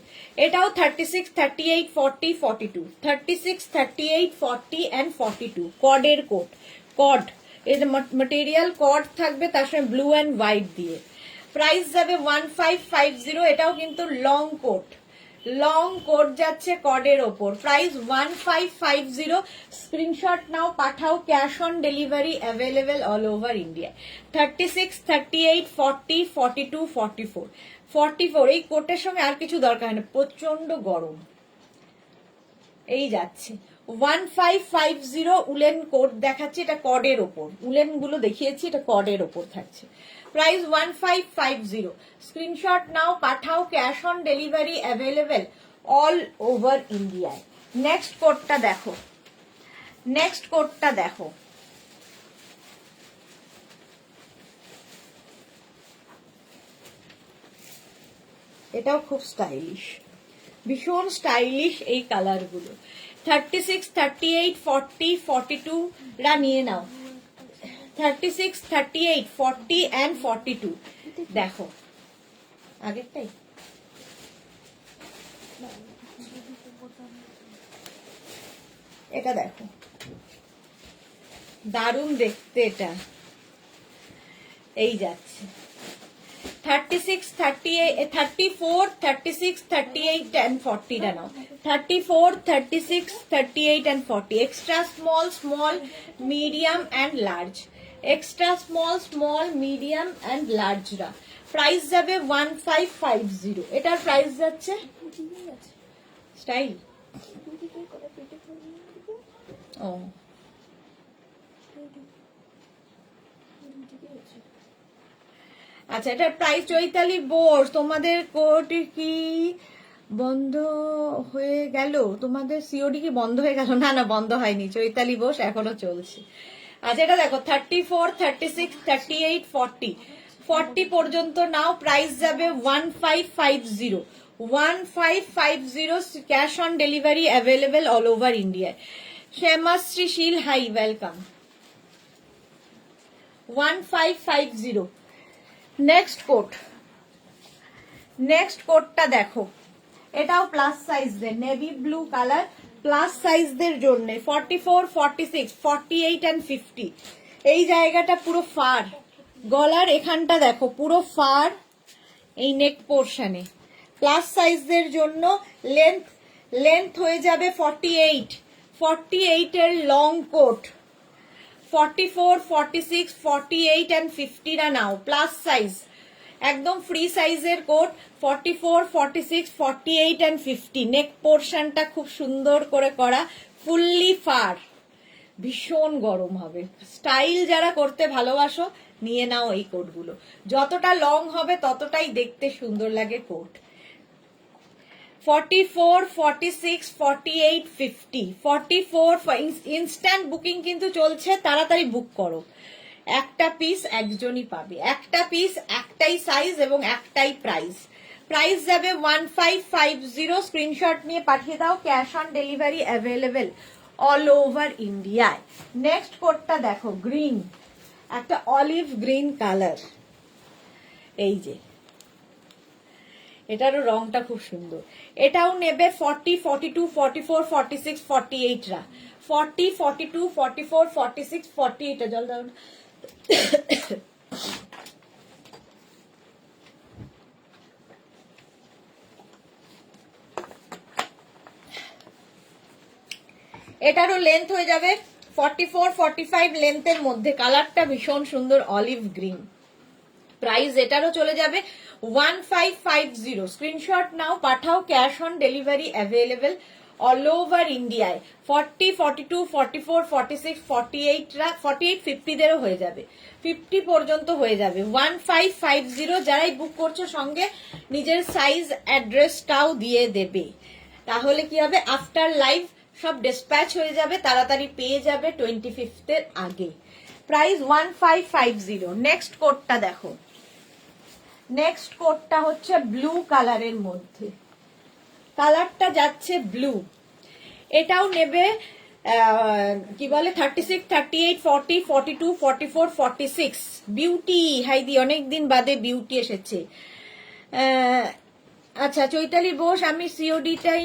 এটাও 36, 38, 40, 42, 36, 38, 40 and 42 কডের কোড, কড এই যে ম্যাটেরিয়াল কড থাকবে তার সঙ্গে ব্লু অ্যান্ড হোয়াইট দিয়ে। প্রাইস যাবে 1550, এটাও কিন্তু লং কোট, লং কোট যাচ্ছে কডের ওপর, প্রাইস 1550, স্ক্রিনশট নাও পাঠাও, cash on delivery available all over India. 36, 38, 40, 42, 44, 44 এই কোটের সঙ্গে আর কিছু দরকার হয় না, প্রচন্ড গরম। এই যাচ্ছে 1550 উলেন কোট দেখাচ্ছি, এটা কডের ওপর, উলেন গুলো দেখিয়েছি, এটা কডের ওপর থাকছে। প্রাইস 1550, স্ক্রিনশট নাও পাঠাও, cash on delivery available all over ইন্ডিয়ায়। নেক্সট কোডটা দেখো, নেক্সট কোডটা দেখো, এটাও খুব স্টাইলিশ, ভীষণ স্টাইলিশ এই কালার গুলো। 36, 38, 40, 42 রা নিয়ে নাও, 36, 38, 40 and 42 দেখো, আগেরটাই এটা দেখো, দারুণ দেখতে এটা। এই যাচ্ছে 36, 38, 34, 36, 38 and 40 টা নাও, 34, 36, 38 and 40, extra small, small, medium and large, extra small, small, medium and লার্জরা। প্রাইস যাবে 1550, এটার প্রাইস যাচ্ছে স্টাইল ও আচ্ছা, এটার প্রাইস চৈতালি বোস, তোমাদের কোড কি বন্ধ হয়ে গেল? তোমাদের সিওডি কি বন্ধ হয়ে গেল? না না, বন্ধ হয়নি চৈতালি বোস, এখনো চলছে। আচ্ছা, এটা দেখো 34, 36, 38, 40, 40 পর্যন্ত নাও, প্রাইস যাবে 1550, 1550, cash on delivery available all over ইন্ডিয়ায়। Shyamashree Sheel, hi, welcome. 1550। Next coat, next কোটটা দেখো, এটাও প্লাস সাইজদের, নেভি ব্লু কালার, প্লাস সাইজদের জন্য 44, 46, 48 and 50। এই জায়গাটা পুরো ফার, গলার এখানটা দেখো পুরো ফার, এই নেক পোর্শনে প্লাস সাইজদের জন্য। লেন্থ, লেন্থ হয়ে যাবে 48, 48 এর লং কোট, 44, 46, 48 and 50 রা নাও, প্লাস সাইজ, একদম ফ্রি সাইজের কোট, 44, 46, 48 and 50। নেক পোর্শনটা খুব সুন্দর করে করা, ফুললি ফার, ভীষণ গরম হবে। স্টাইল যারা করতে ভালোবাসো নিয়ে নাও এই কোটগুলো, যতটা লং হবে ততটাই দেখতে সুন্দর লাগে কোট। 44, 46, 48, 50, 44 ইনস্ট্যান্ট বুকিং কিন্তু চলছে, তাড়াতাড়ি বুক করো, একটা পিস একজনই পাবে, একটা পিস একটাই সাইজ এবং একটাই প্রাইস। প্রাইস যাবে 1550, স্ক্রিনশট নিয়ে পাঠিয়ে দাও, cash on delivery available all over ইন্ডিয়ায়। নেক্সট কোডটা দেখো, গ্রিন, একটা অলিভ গ্রিন কালার, এই যে এটারও রংটা খুব সুন্দর, এটাও নেবে 40, 42, 44, 46, 48 রা, 40, 42, 44, 46, 48 জল দাও। এটারও লেন্থ হয়ে যাবে 44, 45 লেন্থের মধ্যে, কালারটা ভীষণ সুন্দর অলিভ গ্রিন। প্রাইস এটারও চলে যাবে 1550, স্ক্রিনশট নাও পাঠাও, cash on delivery available all over ইন্ডিয়ায়। 40, 42, 44, 46, 48 রা, 48, 50 দেরও হয়ে যাবে, 50 পর্যন্ত হয়ে যাবে। 1550, যারাই বুক করছো সঙ্গে নিজের সাইজ অ্যাড্রেসটাও দিয়ে দেবে, তাহলে কি হবে, আফটার লাইভ সব ডিসপ্যাচ হয়ে যাবে, তাড়াতাড়ি পেয়ে যাবে 25 এর আগে। প্রাইস 1550। নেক্সট কোডটা দেখো, নেক্সট কোডটা হচ্ছে ব্লু কালারের মধ্যে, কালারটা যাচ্ছে ব্লু। এটাও নেবে কি বলে 36, 38, 40, 42, 44, 46। বিউটি হাইদি, অনেকদিন বাদে বিউটি এসেছে। আচ্ছা চৈতালি বোস, আমি সিওডিটাই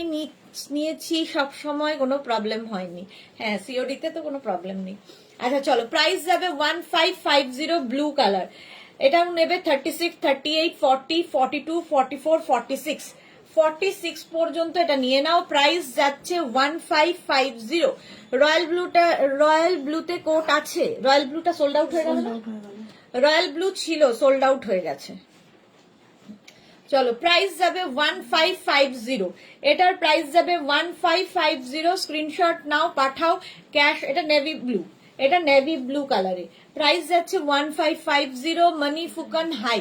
নিয়েছি সব সময়, কোনো প্রবলেম হয়নি। হ্যাঁ সিওডিতে তো কোনো প্রবলেম নেই। আচ্ছা চলো, প্রাইস যাবে 1550 ব্লু কালার। এটাও নেবে 36, 38, 40, 42, 44, 46, 46 পর্যন্ত এটা নিয়ে নাও। প্রাইস যাচ্ছে 1550। রয়্যাল ব্লুটা, রয়্যাল ব্লুতে কোট আছে, রয়্যাল ব্লুটা সোল্ড আউট হয়ে গেল। রয়্যাল ব্লু ছিল, সোল্ড আউট হয়ে গেছে। চলো প্রাইস যাবে 1550, এটার প্রাইস যাবে 1550। স্ক্রিনশট নাও, পাঠাও ক্যাশ। এটা নেভি ব্লু, এটা নেভি ব্লু কালারে। প্রাইস যাচ্ছে 1550। মানি ফুকন হাই,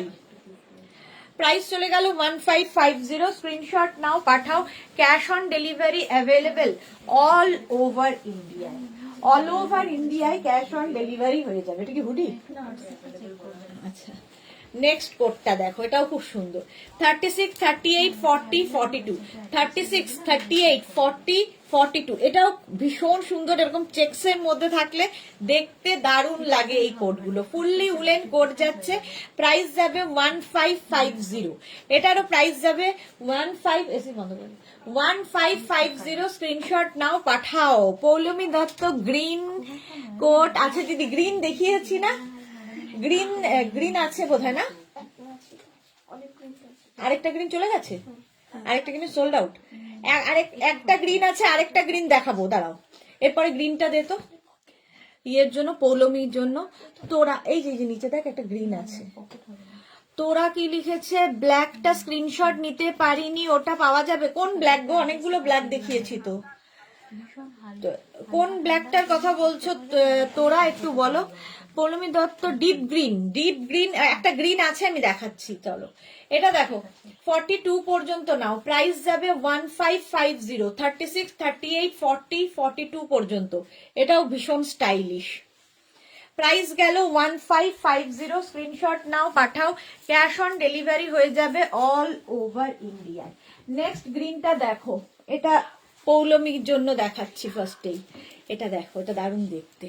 প্রাইস চলে গেল 1550। স্ক্রিনশট নাও, পাঠাও। Cash on delivery available all over ইন্ডিয়ায়, অল ওভার ইন্ডিয়ায় ক্যাশ অন ডেলিভারি হয়ে যাবে। এটা কি হুডি? আচ্ছা নেক্সট কোডটা দেখো, এটাও খুব সুন্দর। 36, 38, 40, 42, 36, 38, 40, 42। এটাও ভীষণ সুন্দর, এরকম চেক্সের মধ্যে থাকলে দেখতে দারুণ লাগে এই কোডগুলো। ফুললি উলেন কোড যাচ্ছে, প্রাইস যাবে 1550। এটারও প্রাইস যাবে 1550। স্ক্রিনশট নাও, পাঠাও। পৌলমী দত্ত গ্রিন কোড আছে দিদি, গ্রিন দেখিয়েছি না? গ্রিন, গ্রিন আছে বোধহয় না? আরেকটা গ্রিন চলে গেছে, আরেকটা গ্রিন সোল্ড আউট। একটা গ্রিন আছে, আরেকটা গ্রিন দেখাবো, দাঁড়াও। এরপরে গ্রিনটা দে তো, ইয়ের জন্য, পৌলমীর জন্য। তোরা এই যে নিচে দেখ একটা গ্রিন আছে। তোরা কি লিখেছে? ব্ল্যাকটা স্ক্রিনশট নিতে পারিনি, ওটা পাওয়া যাবে? কোন ব্ল্যাক গো? অনেকগুলো ব্ল্যাক দেখিয়েছি তো। কোন ব্ল্যাকটার কথা বলছো তোরা, একটু বলো। Poulami Dutta deep green, deep green একটা গ্রিন আছে, আমি দেখাচ্ছি চলো। এটা দেখো 42 পর্যন্ত নাও, প্রাইস যাবে 1550। 36, 38, 40, 42 পর্যন্ত। এটাও ভীষণ স্টাইলিশ। প্রাইস গেল 1550। স্ক্রিনশট নাও, পাঠাও। ক্যাশ অন ডেলিভারি হয়ে যাবে অল ওভার ইন্ডিয়ায়। নেক্সট গ্রিনটা দেখো, এটা পৌলমীর জন্য দেখাচ্ছি ফার্স্টেই। এটা দেখো, এটা দারুণ দেখতে,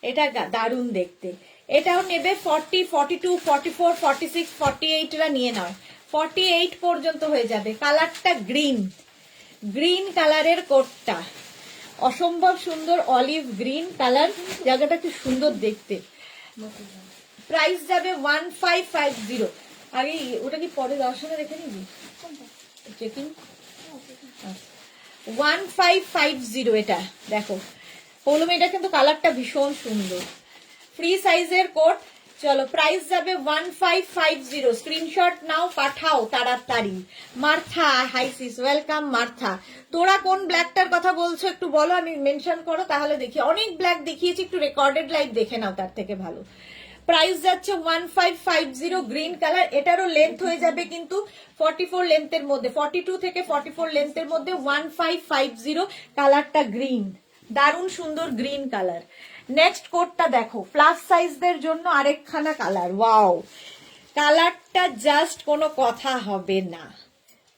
এটা দারুণ দেখতে। এটাও নেবে 40, 42, 44, 46, 48 রা নিয়ে নাও। 48 পর্যন্ত হয়ে যাবে। কালারটা গ্রিন, গ্রিন কালারের কোটটা অসম্ভব সুন্দর, অলিভ গ্রিন কালার, জায়গাটা কি সুন্দর দেখতে। প্রাইস যাবে 1550। আগে ওটা কি পরে দর্শনে দেখে নিবি চেকিং। 1550 এটা দেখো পৌলমী, এটা কিন্তু কালারটা ভীষণ সুন্দর, ফ্রি সাইজের কোট। চলো প্রাইস যাবে 1550। স্ক্রিনশট নাও, পাঠাও তাড়াতাড়ি। Martha, hi sis, welcome Martha. তোরা কোন ব্ল্যাকটার কথা বলছো একটু বলো, আমি মেনশন করো তাহলে দেখি। অনেক ব্ল্যাক দেখিয়েছি, একটু রেকর্ডেড লাইভ দেখে নাও, তার থেকে ভালো। প্রাইস যাচ্ছে 1550 গ্রিন কালার। এটারও লেন্থ হয়ে যাবে কিন্তু 44 লেন্থের মধ্যে, 42 থেকে 44 লেন্থের মধ্যে 1550। কালারটা গ্রিন, দারুণ সুন্দর গ্রিন কালার। নেক্সট কোডটা দেখো, প্লাস সাইজদের জন্য আরেকখানা কালার। ওয়াও, কালারটা জাস্ট কোনো কথা হবে না,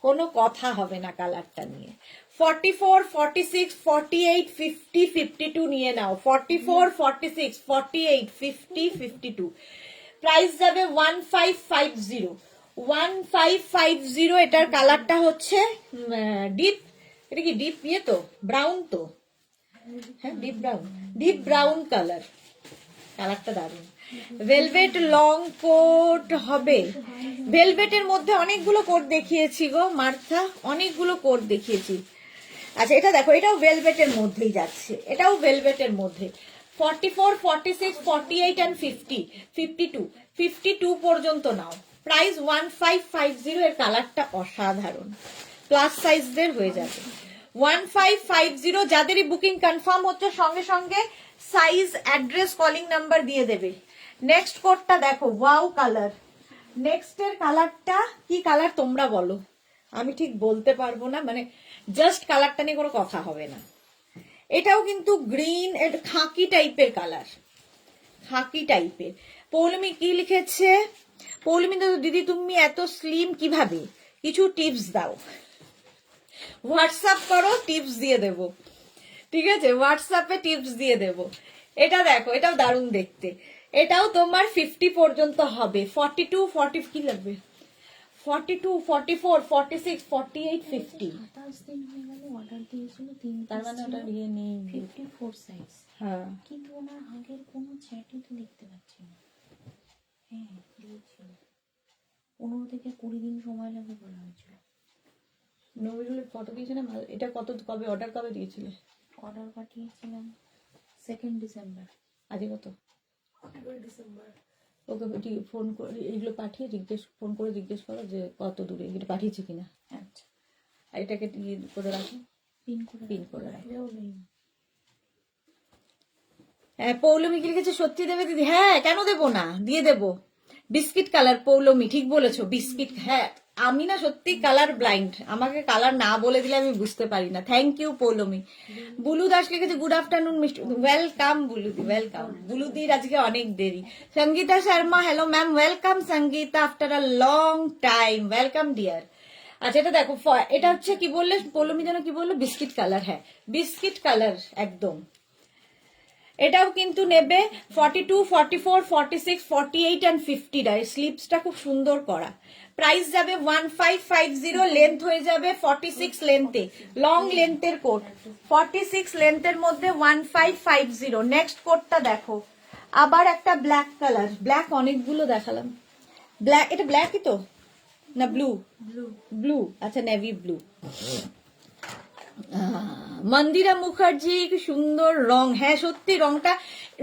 কোনো কথা হবে না কালারটা নিয়ে। 44, 46, 48, 50, 52 নিয়ে নাও। 44, 46, 48, 50, 52। প্রাইস যাবে 1550। 1550। এটার কালারটা হচ্ছে ডিপ, এটা কি ডিপ ইয়ে তো, ব্রাউন তো, হ্যাঁ deep brown, deep brown colour. কালারটা দারুন। ভেলভেট লং কোট হবে। ভেলভেটের মধ্যে অনেকগুলো কোট দেখিয়েছি গো মার্থা, অনেকগুলো কোট দেখিয়েছি। আচ্ছা এটা দেখো, এটাও ভেলভেটের মধ্যেই যাচ্ছে, এটাও ভেলভেটের মধ্যে। 44, 46, 48 and 50, 52, 52 পর্যন্ত নাও। প্রাইস 1550। এর কালারটা অসাধারণ, প্লাস সাইজদের হয়ে যাবে। 1550। যাদেরই বুকিং কনফার্ম হচ্ছে সঙ্গে সঙ্গে সাইজ, অ্যাড্রেস, কলিং নাম্বার দিয়ে দেবে। নেক্সট কোডটা দেখো, ওয়াও কালার। নেক্সট এর কালারটা কি কালার তোমরা বলো, আমি ঠিক বলতে পারবো না, মানে জাস্ট কালারটা নিয়ে কোনো কথা হবে না। এটাও কিন্তু গ্রিন, খাকি টাইপের কালার, খাকি টাইপের। পৌলমি কি লিখেছে? পৌলমি তো দিদি তুমি এত স্লিম কিভাবে, কিছু টিপস দাও। হোয়াটসঅ্যাপ করো, টিপস দিয়ে দেব, ঠিক আছে? হোয়াটসঅ্যাপে টিপস দিয়ে দেব। এটা দেখো, এটাও দারুণ দেখতে। এটাও তোমার 50 পর্যন্ত হবে। 42, 40 কি লাগবে? 42, 44, 46, 48, 50। 27 দিন হয়ে গেল অর্ডার দিয়েছিল, 3 তার মানে ওটা ইয়ে নেই। 54 সাইজ। হ্যাঁ, কিন্তু ওনার আগের কোনো চ্যাটই তো দেখতে পাচ্ছি না। হ্যাঁ দিয়েছিল, 15 থেকে 20 দিন সময় লাগবে বলা হয়েছিল। নবীগুলোর ফটো দিয়েছে না? এটা কবে অর্ডার কবে দিয়েছিলে? অর্ডার পাঠিয়েছিলাম 2 ডিসেম্বর। আজকে কত? 2 ডিসেম্বর। ওকে ফোন করে এগুলো পাঠিয়ে ফোন করে জিজ্ঞেস করো যে কত দূরে এগুলো পাঠিয়েছে কিনা। আচ্ছা, আর এটাকে ইয়ে করে রাখো, পিন করে রাখো। নেই। হ্যাঁ, পৌলমি কি লিখেছে? সত্যি দেবে দিদি? হ্যাঁ, কেন দেবো না, দিয়ে দেবো। বিস্কিট কালার পৌলমি, ঠিক বলেছো, বিস্কিট। হ্যাঁ, আমি না সত্যি কালার ব্লাইন্ড, আমাকে কালার না বলে দিলে আমি বুঝতে পারি না। Thank you Paulami. বুলু দাস লিখেছে গুড আফটারনুন মিষ্টি। ওয়েলকাম বুলুদি, ওয়েলকাম। বুলুদির আজকে অনেক দেরি। Sangeeta Sharma, hello ma'am, welcome Sangeeta after a long time, welcome dear. আচ্ছা, এটা দেখো, এটা হচ্ছে কি বললে পৌলমি, যেন কি বললো? Biscuit colour. হ্যাঁ, বিস্কিট কালার একদম। এটাও কিন্তু নেবে 42, 44, 46, 48 and 50 টা। স্লিপসটা খুব সুন্দর করা। প্রাইস যাবে 1550, লেন্থ হয়ে যাবে 46 লেন্থে, লং লেন্থের কোট। 46 লেন্থের মধ্যে 1550। নেক্সট কোটটা দেখো, আবার একটা ব্ল্যাক কালার। ব্ল্যাক অনেকগুলো দেখালাম। ব্ল্যাক, এটা ব্ল্যাকই তো না? Blue, blue. আচ্ছা, নেভি ব্লু। মন্দিরা মুখার্জি, কি সুন্দর রং। হ্যাঁ সত্যি,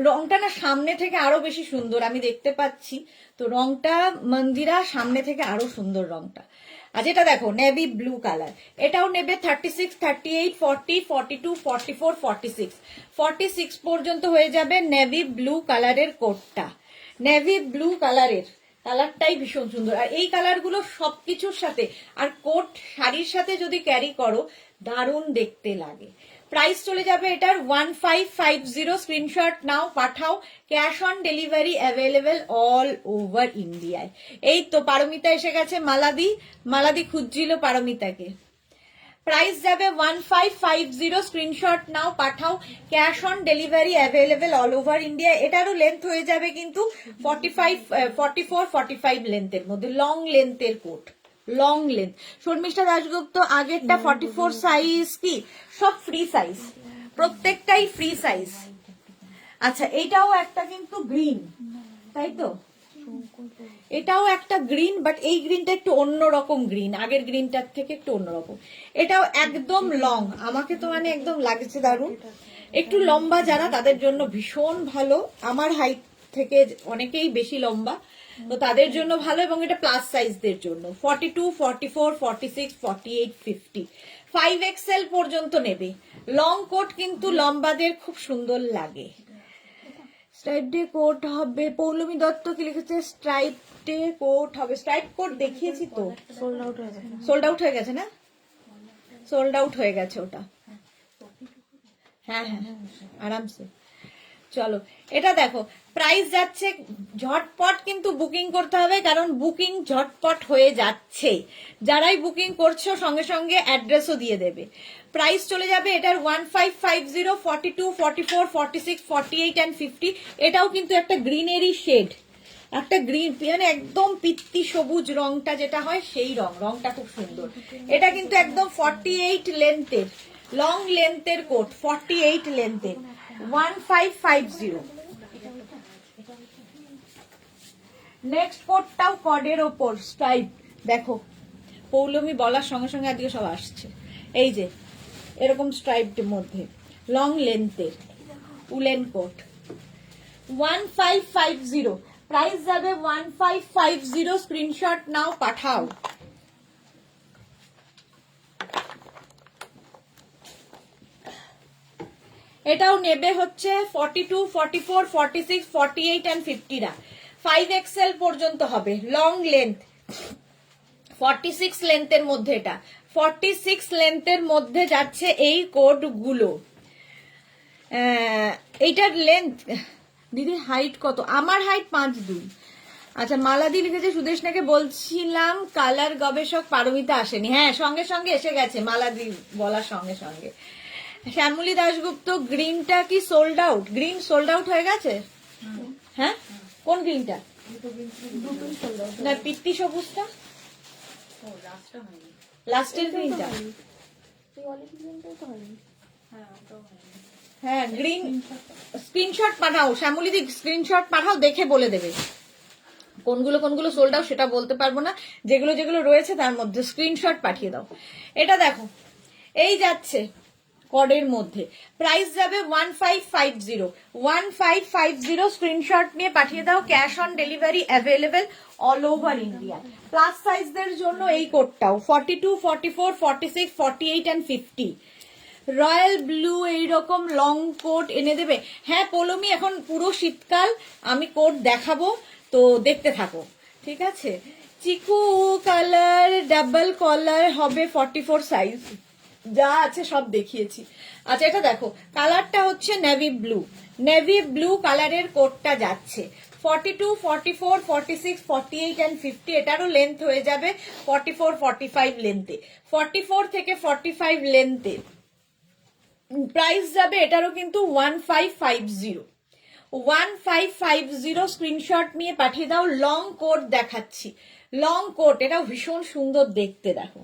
রংটা না সামনে থেকে আরো বেশি সুন্দর আমি দেখতে পাচ্ছি। তো রংটা মন্দিরা সামনে থেকে আরো সুন্দর রংটা। আর যেটা দেখো নেভি ব্লু কালার, এটাও নেবে 36, 38, 40, 42, 44, 46। 46 পর্যন্ত হয়ে যাবে নেভি ব্লু কালারের কোটটা। নেভি ব্লু কালারটাই ভীষণ সুন্দর। আর এই কালারগুলো সবকিছুর সাথে, আর কোট শাড়ির সাথে যদি ক্যারি করো দারুণ দেখতে লাগে। প্রাইস চলে যাবে এটার 1550। স্ক্রিনশট নাও, পাঠাও। Cash on delivery available all over ইন্ডিয়ায়। এই তো পারমিতা এসে গেছে। মালাদি খুঁজছিল পারমিতাকে। প্রাইস যাবে 1550। স্ক্রিনশট নাও, পাঠাও। Cash on delivery available all over India. এটারও লেন্থ হয়ে যাবে কিন্তু 45, 44, 45 লেন্থের মধ্যে, লং লেন্থের coat, long length. Sharmistha Dasgupta, আগেরটা 44 সাইজ কি? সব ফ্রি সাইজ, প্রত্যেকটাই ফ্রি সাইজ। আচ্ছা, এইটাও একটা কিন্তু গ্রিন, তাই তো? এটাও একটা গ্রিন, বাট এই গ্রিনটা একটু অন্যরকম গ্রিন, আগের গ্রিনটার থেকে একটু অন্যরকম। এটাও একদম লং, আমাকে তো মানে একদম লাগছে দারুণ। একটু লম্বা যারা, তাদের জন্য ভীষণ ভালো। আমার হাইট থেকে অনেকেই বেশি লম্বা, তো তাদের জন্য ভালো। এবং এটা প্লাস সাইজদের জন্য 42, 44, 46, 48, 50, 5XL পর্যন্ত নেবে। লং কোট কিন্তু লম্বাদের খুব সুন্দর লাগে। স্ট্রাইপ ডে কোট হবে। পৌলমী দত্ত কি লিখেছে? স্ট্রাইপ ডে কোট হবে। স্ট্রাইপ কোট দেখিয়েছি তো, সোল্ড আউট হয়ে গেছে। সোল্ড আউট হয়ে গেছে না? সোল্ড আউট হয়ে গেছে ওটা। হ্যাঁ হ্যাঁ, আরামসে। চলো, এটা দেখো, প্রাইস যাচ্ছে ঝটপট, কিন্তু বুকিং করতে হবে, কারণ বুকিং ঝটপট হয়ে যাচ্ছে। যারাই বুকিং করছো সঙ্গে সঙ্গে অ্যাড্রেসও দিয়ে দেবে। প্রাইস চলে যাবে এটার 1550, 42, 44, 46, 48 and 50। এটাও কিন্তু একটা গ্রিনেরই শেড, একটা গ্রিন, মানে একদম পিত্তি সবুজ রংটা যেটা হয় সেই রংটা খুব সুন্দর। এটা কিন্তু একদম 48 লেন্থের, লং লেন্থের কোট, 48 লেন্থের, 1550। নেক্সট কোটটাও কডের ওপর স্ট্রাইপ। দেখো পৌলমী বলার সঙ্গে সঙ্গে আজকে সব আসছে। এই যে এরকম স্ট্রাইপের মধ্যে লং লেন্থের উলেন কোট, 1550। প্রাইস যাবে 1550। স্ক্রিনশট নাও, পাঠাও। এটাও নেবে হচ্ছে 42, 44, 46, 48 and 50 রা। 5XL পর্যন্ত হবে, লং লেন্থ। 46 লেন্থের মধ্যে, এটা 46 লেন্থের মধ্যে যাচ্ছে এই কোড গুলো। এইটার লেন্থ দিদি হাইট কত? আমার হাইট 5'2". আচ্ছা, মালাদি লিখেছে সুদেশনাকে বলছিলাম কালার গবেষক পারমিতা আসেনি। হ্যাঁ, সঙ্গে সঙ্গে এসে গেছে মালাদি বলার সঙ্গে সঙ্গে। শ্যামলী দাশগুপ্ত, গ্রিনটা কি sold out? Green sold out হয়ে গেছে? হ্যাঁ, কোন গ্রিনটা? না, পিত্তি সবুজটা, লাস্টের গ্রিনটা। হ্যাঁ, গ্রিন। স্ক্রিনশট পাঠাও শ্যামলীদি, স্ক্রিনশট পাঠাও, দেখে বলে দেবে কোনগুলো কোনগুলো সোল্ড আউট, সেটা বলতে পারবো না। যেগুলো যেগুলো রয়েছে তার মধ্যে স্ক্রিনশট পাঠিয়ে দাও। এটা দেখো, এই যাচ্ছে কডের মধ্যে, প্রাইস যাবে 1550। 1550 স্ক্রিনশট নিয়ে পাঠিয়ে দাও। Cash on delivery available all over India. Plus সাইজদের জন্য এই কোডটাও 42, 44, 46, 48 and 50। রয়্যাল ব্লু এইরকম লং কোট এনে দেবে। হ্যাঁ পৌলমি, এখন পুরো শীতকাল আমি কোট দেখাবো, তো দেখতে থাকো, ঠিক আছে। চিকু কালার ডাবল কলার হবে 44 সাইজ, যা আছে সব দেখিয়েছি। আচ্ছা, এটা দেখো, কালারটা হচ্ছে নেভি ব্লু। নেভি ব্লু কালারের কোটটা যাচ্ছে 42, 44, 46, 48 and 50। এটারও লেন্থ হয়ে যাবে 44, 45 লেন্থে। 44 থেকে 45 লেন্থে প্রাইস যাবে এটারও কিন্তু 1550। 1550 স্ক্রিনশট নিয়ে পাঠিয়ে দাও। লং কোট দেখাচ্ছি, লং কোট, এটাও ভীষণ সুন্দর দেখতে, দেখো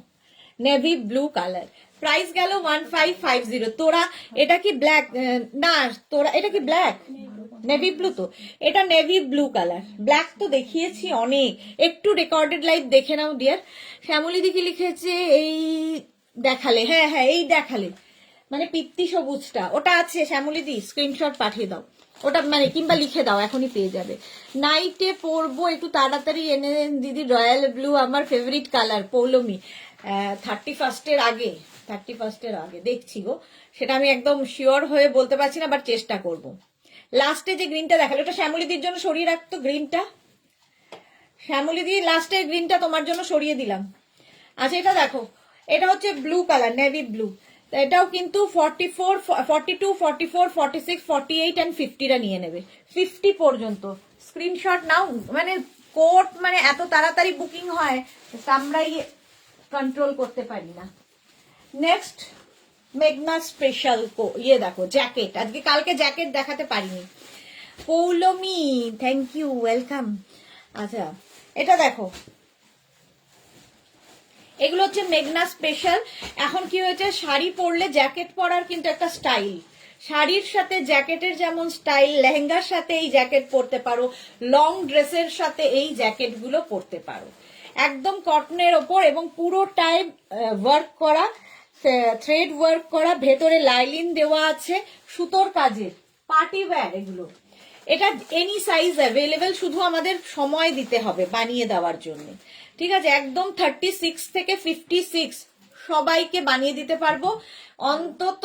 নেভি ব্লু কালার। প্রাইস গেল 1550। তোরা এটা কি ব্ল্যাক? না, তোরা এটা কি ব্ল্যাক? নেভি ব্লু তো, এটা নেভি ব্লু কালার। ব্ল্যাক তো দেখিয়েছি অনেক, একটু রেকর্ডেড লাইভ দেখে নাও ডিয়ার। শ্যামলী দিকে লিখেছে এই দেখালে, হ্যাঁ হ্যাঁ এই দেখালে, মানে পিত্তি সবুজটা ওটা আছে। শ্যামলী দি স্ক্রিনশট পাঠিয়ে দাও ওটা, মানে কিংবা লিখে দাও, এখনই পেয়ে যাবে। নাইটে পরবো, একটু তাড়াতাড়ি এনে দেন দিদি। রয়্যাল ব্লু আমার ফেভারিট কালার। পৌলমি 31 আগে, 31 আগে দেখছি গো, সেটা আমি একদম শিওর হয়ে বলতে পারছি না, বাট চেষ্টা করব। লাস্টে যে গ্রিনটা দেখালো ওটা শ্যামলীদির জন্য সরিয়ে রাখতো গ্রিনটা। শ্যামলীদি লাস্টের গ্রিনটা তোমার জন্য সরিয়ে দিলাম। আচ্ছা, এটা দেখো, এটা হচ্ছে ব্লু কালার, নেভি ব্লু। এটাও কিন্তু 44, 42, 44, 46, 48 and 50টা নিয়ে নেবে, 50 পর্যন্ত। স্ক্রিনশট নাও, মানে কোট মানে এত তাড়াতাড়ি বুকিং হয়, আমরাই কন্ট্রোল করতে পারি না। নেক্সট মেঘনা স্পেশাল ইয়ে দেখো, জ্যাকেট। আজকে কালকে জ্যাকেট দেখাতে পারিনি। Poulami thank you, welcome. আচ্ছা, এটা দেখো, এগুলো হচ্ছে মেঘনা স্পেশাল। এখন কি হয়েছে, শাড়ি পরলে জ্যাকেট পরার কিন্তু একটা স্টাইল, শাড়ির সাথে জ্যাকেটের যেমন স্টাইল, লেহেঙ্গার সাথে এই জ্যাকেট পরতে পারো, লং ড্রেসের সাথে এই জ্যাকেট গুলো পরতে পারো। একদম কটনের ওপর এবং পুরোটাই ওয়ার্ক করা, থ্রেড ওয়ার্ক করা, ভেতরে লাইলিন দেওয়া আছে, সুতোর কাজের পার্টি ওয়্যার এগুলো। এটা এনি সাইজ অ্যাভেলেবেল, শুধু আমাদের সময় দিতে হবে বানিয়ে দেওয়ার জন্য, ঠিক আছে। একদম 36 থেকে 56 সবাইকে বানিয়ে দিতে পারবো, অন্তত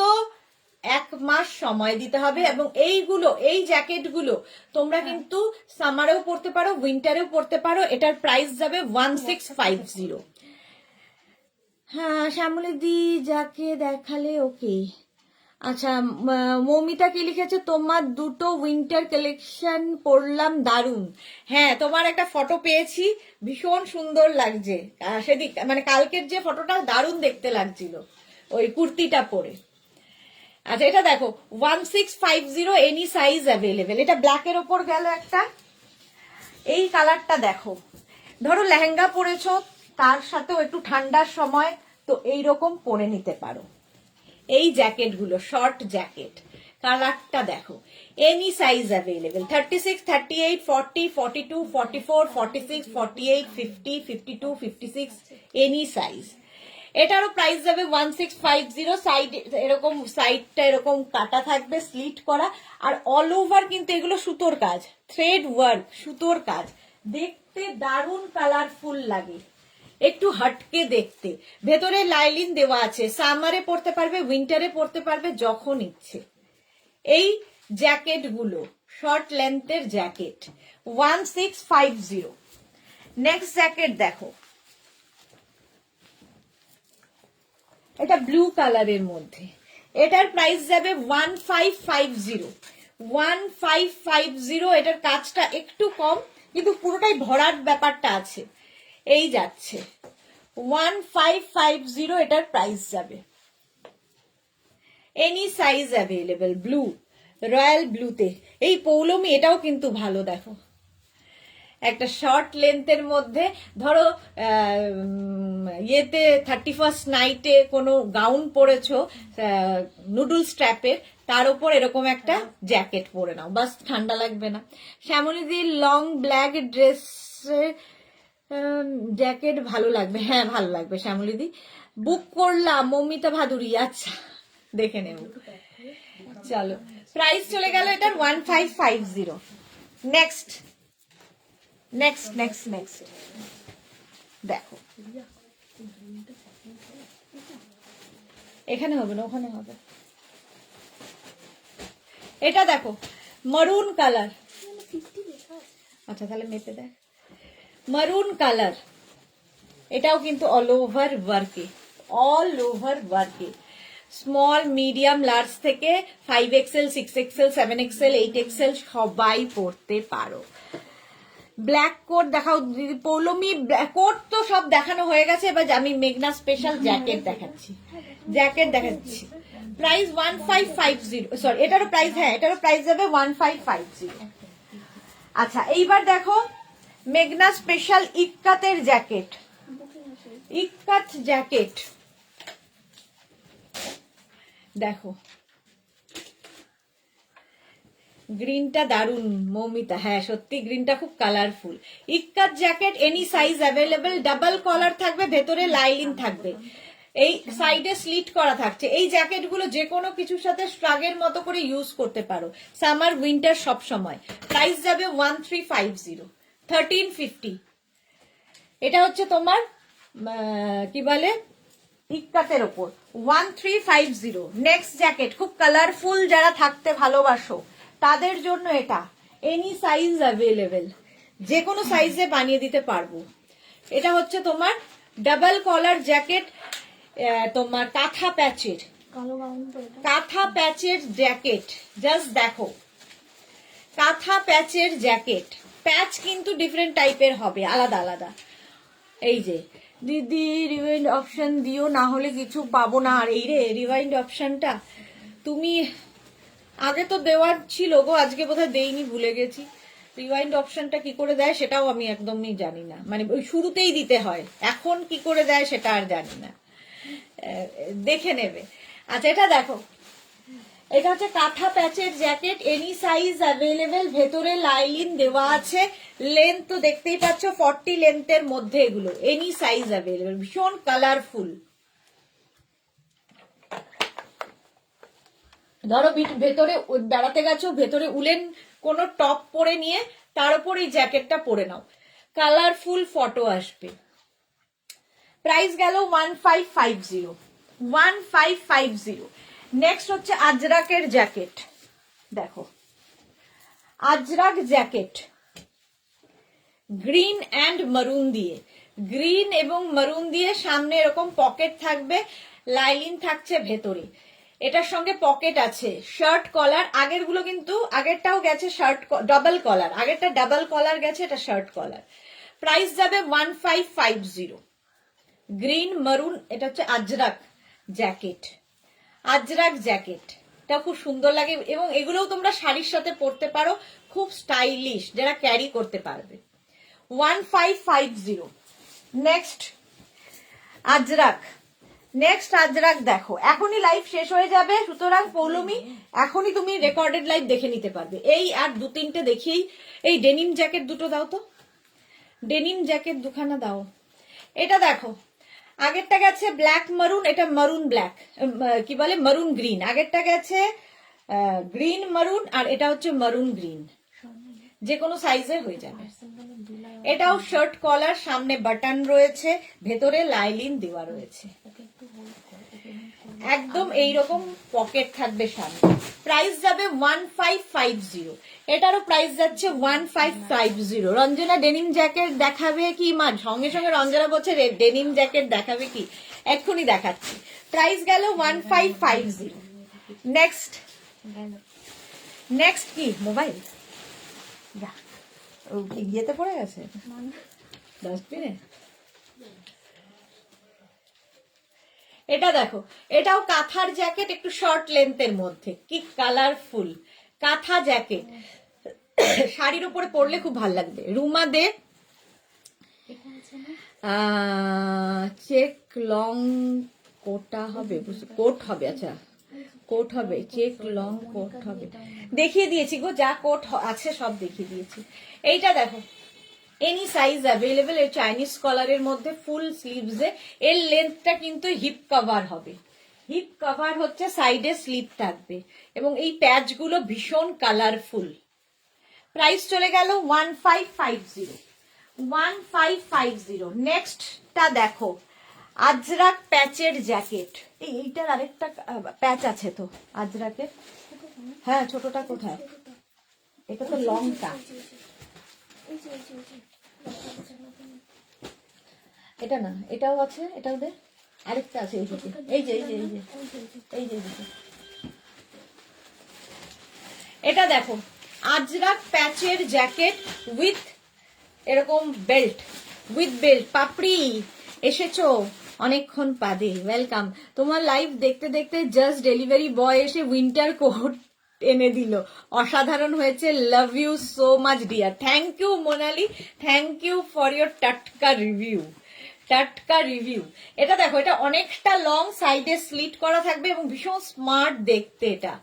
1 মাস সময় দিতে হবে। এবং এইগুলো, এই জ্যাকেটগুলো তোমরা কিন্তু সামারেও পরতে পারো, উইন্টারেও পরতে পারো। এটার প্রাইস যাবে 1650। হ্যাঁ শ্যামলীদি যাকে দেখালে ওকে। আচ্ছা, মৌমিতা কি লিখেছে, তোমার দুটো উইন্টার কালেকশন পরলাম, দারুন। হ্যাঁ, তোমার একটা ফটো পেয়েছি, ভীষণ সুন্দর লাগছে। সেদিক মানে কালকের যে ফটোটা দারুন দেখতে লাগছিল ওই কুর্তিটা পরে। আচ্ছা, এটা দেখো 1650, এনি সাইজ অ্যাভেলেবেল। এটা ব্ল্যাকের ওপর গেল একটা, এই কালারটা দেখো, ধরো লেহেঙ্গা পরেছো, তার সাথেও একটু ঠান্ডার সময় তো এইরকম পরে নিতে পারো। এই জ্যাকেট গুলো শর্ট জ্যাকেট, কালারটা দেখো, any size available, 36, 38, 40, 42, 44, 46, 48, 50, 52, 56, any size. এটারও প্রাইস যাবে 1650। সাইড এরকম, সাইডটা এরকম কাটা থাকবে, স্লিট করা, আর অল ওভার কিন্তু এগুলো সুতোর কাজ, থ্রেড ওয়ার্ক, সুতোর কাজ, দেখতে দারুণ কালারফুল লাগে, একটু হটকে দেখতে। ভেতরে লাইলিন দেওয়া আছে, সামারে পরতে পারবে, উইন্টারে পরতে পারবে, যখন ইচ্ছে। এই জ্যাকেট গুলো শর্ট লেন্থের জ্যাকেট 1650। নেক্সট জ্যাকেট দেখো, এটা ব্লু কালারের মধ্যে, এটার প্রাইস যাবে 1550। 1550। এটার কাজটা একটু কম কিন্তু পুরোটাই ভরার ব্যাপারটা আছে। এই যাচ্ছে 1550 এটার প্রাইস যাবে। Any size available, blue, royal ব্লুতে। এই পৌলমি এটাও কিন্তু ভালো, দেখো একটা শর্ট লেন্থের মধ্যে, ধরো ইয়েতে 31st নাইটে কোনো গাউন পরেছো নুডল স্ট্র্যাপের, তার উপর এরকম একটা জ্যাকেট পরে নাও, বাস ঠান্ডা লাগবে না। শ্যামলীদির লং ব্ল্যাক ড্রেসের জ্যাকেট ভালো লাগবে, হ্যাঁ ভালো লাগবে শ্যামলীদি। বুক করলাম মৌমিতা ভাদুরী, আচ্ছা দেখে নেব। চলো, প্রাইস চলে গেল এটার 1550। নেক্সট নেক্সট নেক্সট নেক্সট দেখো, এখানে হবে না ওখানে হবে। এটা দেখো মারুন কালার, আচ্ছা তাহলে মেপে দেখ। মারুন কালার, এটাও কিন্তু অল ওভার ওয়ার্কে, অল ওভার ওয়ার্কে। স্মল, মিডিয়াম, লার্জ থেকে 5XL, 6XL, 7XL, 8XL সবাই পরতে পারো। ব্ল্যাক কোট দেখাও দিদি। পৌলমি কোট তো সব দেখানো হয়ে গেছে, এবার আমি মেঘনা স্পেশাল জ্যাকেট দেখাচ্ছি, জ্যাকেট দেখাচ্ছি। প্রাইস 1550, সরি এটারও প্রাইস, হ্যাঁ এটারও প্রাইস যাবে 1550। আচ্ছা এইবার দেখো মেঘনা স্পেশাল ইক্কাতের জ্যাকেট, ইক্কাত জ্যাকেট দেখো, গ্রিনটা দারুন মৌমিতা, হ্যাঁ সত্যি গ্রিনটা খুব colourful. Ikat jacket any size available, double collar থাকবে, ভেতরে লাইলিন থাকবে, এই সাইডে স্লিট করা থাকছে। এই জ্যাকেটগুলো যে কোনো কিছুর সাথে স্ট্রাগের মতো করে ইউজ করতে পারো, সামার উইন্টার সব সময়। প্রাইস যাবে 1350, 1350। এটা হচ্ছে তোমার কি বলে ইক্কাতের ওপর 1350। নেক্সট জ্যাকেট খুব কালারফুল, যারা থাকতে ভালোবাসো তাদের জন্য এটা এনি সাইজ অ্যাভেলেবেল, যে কোনো সাইজে বানিয়ে দিতে পারবো। এটা হচ্ছে তোমার ডাবল কলার জ্যাকেট, তোমার কাঁথা প্যাচের, কাঁথা প্যাচের জ্যাকেট। জাস্ট দেখো কাঁথা প্যাচের জ্যাকেট, প্যাচ কিন্তু ডিফারেন্ট টাইপের হবে, আলাদা আলাদা। এই যে দিদি রিওয়াইন্ড অপশন দিও, না হলে কিছু পাবো না। আর এই রে রিওয়াইন্ড অপশনটা তুমি আগে তো দেওয়ার ছিল গো, আজকে বোধহয় দেইনি, ভুলে গেছি। রিওয়াইন্ড অপশনটা কি করে দেয় সেটাও আমি একদমই জানি না, মানে ওই শুরুতেই দিতে হয়, এখন কি করে দেয় সেটা আর জানি না, দেখে নেবে। আচ্ছা এটা দেখো, এটা হচ্ছে কাঁথা প্যাচের জ্যাকেট, এনি সাইজ অ্যাভেলেবেল, ভেতরে লাইলিন দেওয়া আছে, লেন্থ তো দেখতেই পাচ্ছ 40 লেন্থের মধ্যে, এগুলো এনি সাইজ অ্যাভেলেবেল, ভীষণ কালারফুল। ধরো ভেতরে বেড়াতে গেছো, ভেতরে উলেন কোনো টপ পরে নিয়ে তার উপর এই জ্যাকেটটা পরে নাও, কালারফুল ফটো আসবে। প্রাইস গেল 1550, 1550। নেক্সট হচ্ছে আজরাকের জ্যাকেট, দেখো আজরাক জ্যাকেট গ্রিন অ্যান্ড মারুন দিয়ে, গ্রিন এবং মারুন দিয়ে, সামনে এরকম পকেট থাকবে, লাইলিন থাকছে ভেতরে, এটার সঙ্গে পকেট আছে, শার্ট কলার। আগের গুলো কিন্তু, আগেরটাও গেছে শার্ট ডাবল কলার, আগেরটা ডাবল কলার গেছে, এটা শার্ট কলার। প্রাইস যাবে 1550। গ্রিন মারুন, এটা হচ্ছে আজরাক জ্যাকেট, আজরাক জ্যাকেট, এটা খুব সুন্দর লাগে এবং এগুলোও তোমরা শাড়ির সাথে পরতে পারো, খুব স্টাইলিশ, যারা ক্যারি করতে পারবে। 1550। নেক্সট আজরাক, নেক্সট আজরাক দেখো, এখনই লাইভ শেষ হয়ে যাবে, সুতরাং পৌলমি এখনই তুমি রেকর্ডেড লাইভ দেখে নিতে পারবে। এই আর দু তিনটে দেখেই, এই ডেনিম জ্যাকেট দুটো দাও তো, ডেনিম জ্যাকেট দুখানা দাও। এটা দেখো, আগেরটা গেছে ব্ল্যাক মারুন, এটা মারুন ব্ল্যাক, কি বলে মারুন গ্রিন, আগেরটা গেছে গ্রিন মারুন, আর এটা হচ্ছে মারুন গ্রিন, যে কোনো সাইজের হয়ে যাবে। এটাও শার্ট কলার, সামনে বাটন রয়েছে, ভেতরে লাইলিন দেওয়া রয়েছে, একদম এইরকম পকেট থাকবে সামনে। প্রাইস যাবে 1550, এটারও প্রাইস যাচ্ছে 1550। রঞ্জনা ডেনিম জ্যাকেট দেখাবে কি মা? সঙ্গে সঙ্গে রঞ্জনা বলছে ডেনিম জ্যাকেট দেখাবে কি, এক্ষুনি দেখাচ্ছি। প্রাইস গেল 1550। নেক্সট নেক্সট কি মোবাইল, যা ও কি ইয়েতে পড়ে গেছে ডাস্টবিনে। এটা দেখো, এটাও কাঁথার জ্যাকেট, একটু শর্ট লেন্থের মধ্যে, কি কালারফুল কাঁথা জ্যাকেট। শাড়ির উপরে পরলে খুব ভালো লাগবে। রুমা দে চেক লং কোটা হবে, কোট হবে, আচ্ছা কোট হবে, চেক লং কোট হবে, দেখিয়ে দিয়েছি গো, যা কোট আছে সব দেখিয়ে দিয়েছি। এইটা দেখো, এনি সাইজ অ্যাভেলেবেল, এর চাইনিজ কলারের মধ্যে ফুল স্লিভসে, এর লেন্থটা কিন্তু হিপ কভার হবে, হিপ কভার হচ্ছে, সাইডে স্লিভ থাকবে, এবং এই প্যাচগুলো ভীষণ কালারফুল। প্রাইস চলে গেল 1550, 1550। নেক্সটটা দেখো, আজরাক প্যাচের জ্যাকেট। এইটার আরেকটা প্যাচ আছে তো আজরাকের, হ্যাঁ ছোটটা কোথায়, এটা তো লংটা, এটা না, এটাও আছে, এটাও দে, আরেকটা আছে এই যে এই যে এই যে এই যে এই যে এই যে, এটা দেখো আজরাক প্যাচের জ্যাকেট উইথ এরকম বেল্ট, উইথ বেল্ট। পাপড়ি এসেছো অনেকক্ষণ বাদে, ওয়েলকাম। তোমার লাইভ দেখতে দেখতে জাস্ট ডেলিভারি বয় এসে উইন্টার কোট এনে দিল, অসাধারণ হয়েছে, love you so much dear. Thank you Monali, thank you for your টাটকা রিভিউ, টাটকা রিভিউ। এটা দেখো, এটা অনেকটা লং, সাইডে স্লিট করা থাকবে এবং ভীষণ স্মার্ট দেখতে, এটা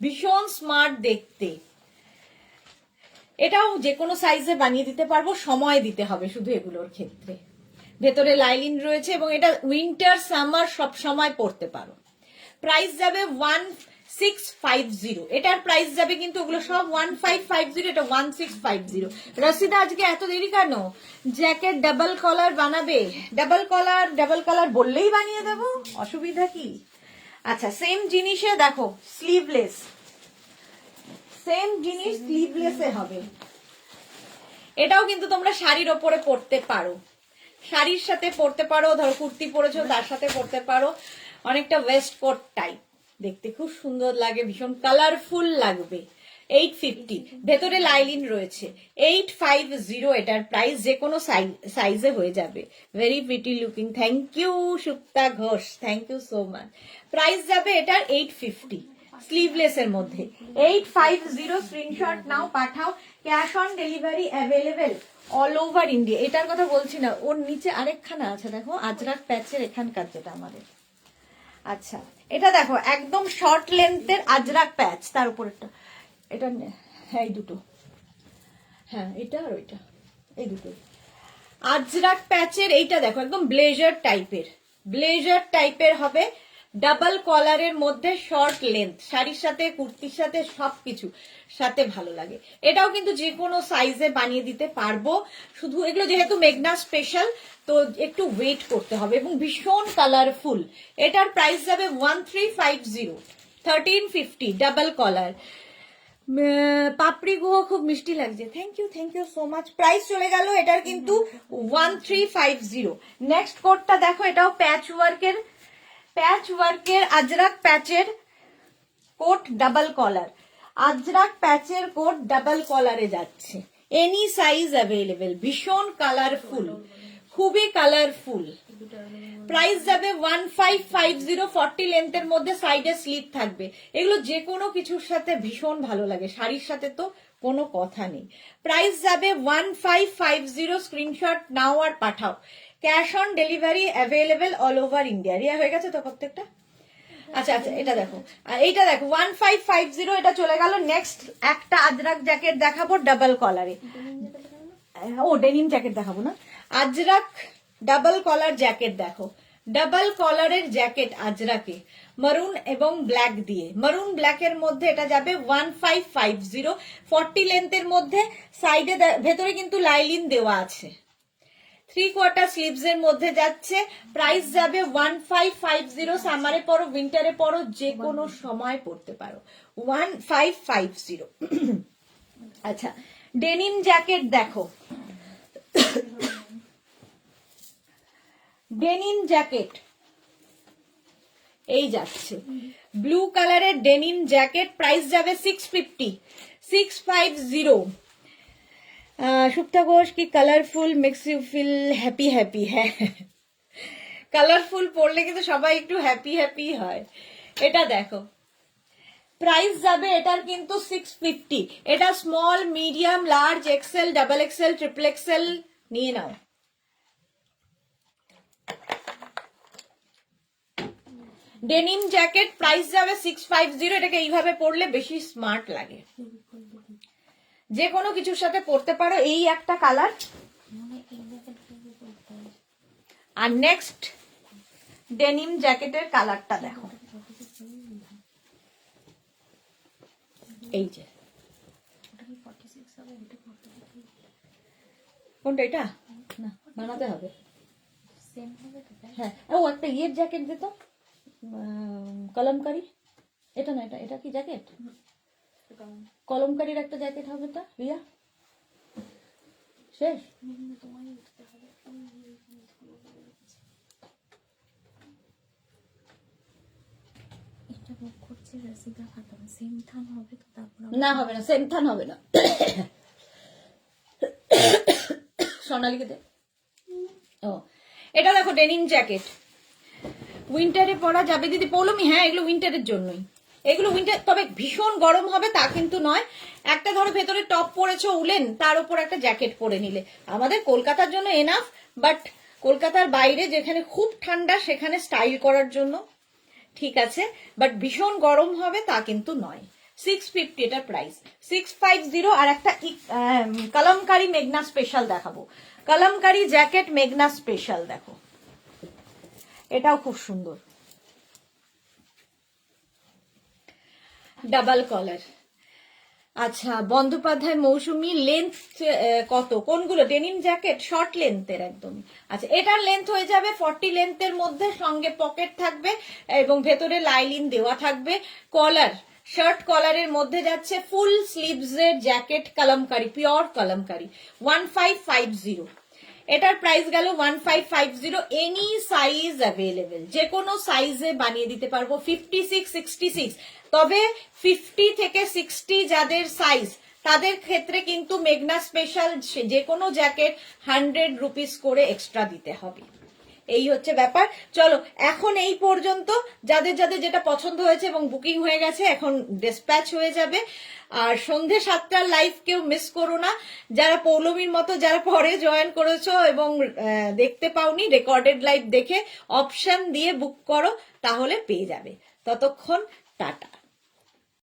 ভীষণ স্মার্ট দেখতে। এটাও যে কোনো সাইজে বানিয়ে দিতে পারবো, সময় দিতে হবে শুধু এগুলোর ক্ষেত্রে। ভেতরে লাইলিন রয়েছে এবং এটা উইন্টার সামার সব সময় পরতে পারো। প্রাইস যাবে 1650, এটার প্রাইস যাবে কিন্তু ওগুলো সব 1550, এটা 1650। রসিদা আজকে এত দেরি কেন? জ্যাকেট ডাবল কলার বানাবে, ডাবল কলার বললেই বানিয়ে দেবো, অসুবিধা কি? আচ্ছা, সেম জিনিসে দেখো স্লিভলেস, সেম জিনিস স্লিভলেসে হবে। এটাও কিন্তু তোমরা শাড়ির ওপরে পরতে পারো, শাড়ির সাথে পরতে পারো, ধরো কুর্তি পরেছো তার সাথে পরতে পারো, অনেকটা ওয়েস্ট কোট টাইপ, দেখতে খুব সুন্দর লাগে, ভীষণ কালারফুল লাগবে। 850, ভেতরে লাইলিন রয়েছে। 850 এটার প্রাইস, যে কোনো সাইজে হয়ে যাবে, very pretty looking. Thank you Supta Ghosh, thank you so much. Price যাবে এটার 850, স্লিভলেস এর মধ্যে 850। স্ক্রিনশট নাও, পাঠাও, cash on delivery available all over India. এটার কথা বলছি না, ওর নিচে আরেকখানা আছে দেখো, আজরাক প্যাচের এখানকার যেটা আমাদের। আচ্ছা, এটা দেখো একদম শর্ট লেন্থের আজরাক প্যাচ, তার উপর একটা, এটা হ্যাঁ এই দুটো, হ্যাঁ এটা আর ওইটা, এই দুটো আজরাক প্যাচের। এইটা দেখো একদম ব্লেজার টাইপের, ব্লেজার টাইপের হবে, ডাবল কলারের মধ্যে, শর্ট লেন্থ, শাড়ির সাথে কুর্তির সাথে সবকিছু সাথে ভালো লাগে। এটাও কিন্তু যে কোনো সাইজে বানিয়ে দিতে পারবো, শুধু এগুলো যেহেতু মেঘনা স্পেশাল তো একটু ওয়েট করতে হবে, এবং ভীষণ কালারফুল। এটার প্রাইস যাবে 1350, 1350, ডাবল কলার। পাপড়ি গুহ খুব মিষ্টি লাগছে, thank you so much. Price চলে গেল এটার কিন্তু 1350। নেক্সট কোডটা দেখো, এটাও প্যাচ ওয়ার্কের আজরাক প্যাচের কোট, ডাবল কলার, আজরাক প্যাচের কোট ডাবল কলারে যাচ্ছে, এনি সাইজ অ্যাভেলেবেল, ভীষণ কালারফুল, খুবই কালারফুল। প্রাইস যাবে 1550, 40 লেন্থের মধ্যে, সাইডে স্লিট থাকবে। এগুলো যে কোনো কিছুর সাথে ভীষণ ভালো লাগে, শাড়ির সাথে তো কোনো কথা নেই। প্রাইস যাবে 1550, স্ক্রিনশট নাও আর পাঠাও, cash on delivery available all over India. Riya হয়ে গেছে তো প্রত্যেকটা? আচ্ছা আচ্ছা, এটা দেখো, এইটা দেখো 1550, এটা চলে গেল। নেক্সট একটা আজরাক জ্যাকেট দেখাবো ডাবল কলারে, ও ডেনিম জ্যাকেট দেখাবো না, আজরাক ডাবল কলার জ্যাকেট দেখো, ডাবল কলারের জ্যাকেট আজরাকে, মারুন এবং ব্ল্যাক দিয়ে, মারুন ব্ল্যাকের মধ্যে এটা যাবে 1550, 40 লেন্থের মধ্যে, সাইডে ভেতরে কিন্তু লাইলিন দেওয়া আছে, 3/4 স্লিভস এর মধ্যে যাচ্ছে। প্রাইস যাবে 1550, সামারে পরো, উইন্টারে পরো, যে কোনো সময় পরতে পারো, 1550। আচ্ছা, ডেনিম জ্যাকেট দেখো, ডেনিম জ্যাকেট এই যাচ্ছে ব্লু কালারের ডেনিম জ্যাকেট, প্রাইস যাবে 650। সুপ্তা ঘোষ কি colourful makes you feel happy happy. হ্যাঁ, কালারফুল পরলে কিন্তু সবাই একটু হ্যাপি হ্যাপি হয়। এটা দেখো, প্রাইস যাবে এটার কিন্তু 650। এটা small, medium, large, XL, double XL, triple XL নিয়ে নাও। ডেনিম জ্যাকেট প্রাইস যাবে 650। এটাকে এইভাবে পরলে বেশি স্মার্ট লাগে, যে কোনো কিছুর সাথে পরতে পারো। এই একটা কালার। আর নেক্সট ডেনিম জ্যাকেটের কালারটা দেখো, এই যে কোনটা, এটা না বানাতে হবে। হ্যাঁ, ও একটা ইয়ের জ্যাকেট দিত, কলমকারি। এটা না, এটা এটা কি জ্যাকেট? কলমকারির একটা জ্যাকেট হবে তা, রিয়া শেষ। না হবে না, সেম থান হবে না। সোনালিকে দে। ও, এটা দেখো ডেনিম জ্যাকেট, উইন্টারে পরা যাবে দিদি। পৌলমি, হ্যাঁ এগুলো উইন্টারের জন্যই। এগুলো উইন্টার, তবে ভীষণ গরম হবে তা কিন্তু নয়। একটা ধরো ভেতরে টপ পরেছো উলেন, তার উপর একটা জ্যাকেট পরে নিলে আমাদের কলকাতার জন্য এনাফ, বাট কলকাতার বাইরে যেখানে খুব ঠান্ডা সেখানে স্টাইল করার জন্য ঠিক আছে, বাট ভীষণ গরম হবে তা কিন্তু নয়। 650 এটার প্রাইস, 650। আর একটা কলমকারি মেঘনা স্পেশাল দেখাবো, কলমকারি জ্যাকেট মেঘনা স্পেশাল দেখো, এটাও খুব সুন্দর, ডাবল কলার। আচ্ছা, বন্দ্যোপাধ্যায় মৌসুমী, লেন্থ কত? কোনগুলো? ডেনিম জ্যাকেট শর্ট লেন্থের একদম। আচ্ছা, এটার লেন্থ হয়ে যাবে 40 লেন্থের মধ্যে, সঙ্গে পকেট থাকবে এবং ভেতরে লাইলিন দেওয়া থাকবে। কলার, শার্ট কলারের মধ্যে যাচ্ছে, ফুল স্লিভস এর জ্যাকেট, কলমকারি, পিওর কলমকারি, 1550। এটার প্রাইস গেল 1550। এনি সাইজ অ্যাভেলেবেল, যে কোনো সাইজে বানিয়ে দিতে পারবো। 56, 66, তবে 50 থেকে 60 যাদের সাইজ তাদের ক্ষেত্রে কিন্তু মেঘনা স্পেশাল যে কোনো জ্যাকেট 100 রুপিস করে এক্সট্রা দিতে হবে। এই হচ্ছে ব্যাপার। চলো, এখন এই পর্যন্ত। যাদের যাদের যেটা পছন্দ হয়েছে এবং বুকিং হয়ে গেছে, এখন ডিসপ্যাচ হয়ে যাবে। আর সন্ধে 7টার লাইভ কেউ মিস করো না। যারা পৌলমীর মতো যারা পরে জয়েন করেছো এবং দেখতে পাওনি, রেকর্ডেড লাইভ দেখে অপশন দিয়ে বুক করো, তাহলে পেয়ে যাবে। ততক্ষণ টাটা।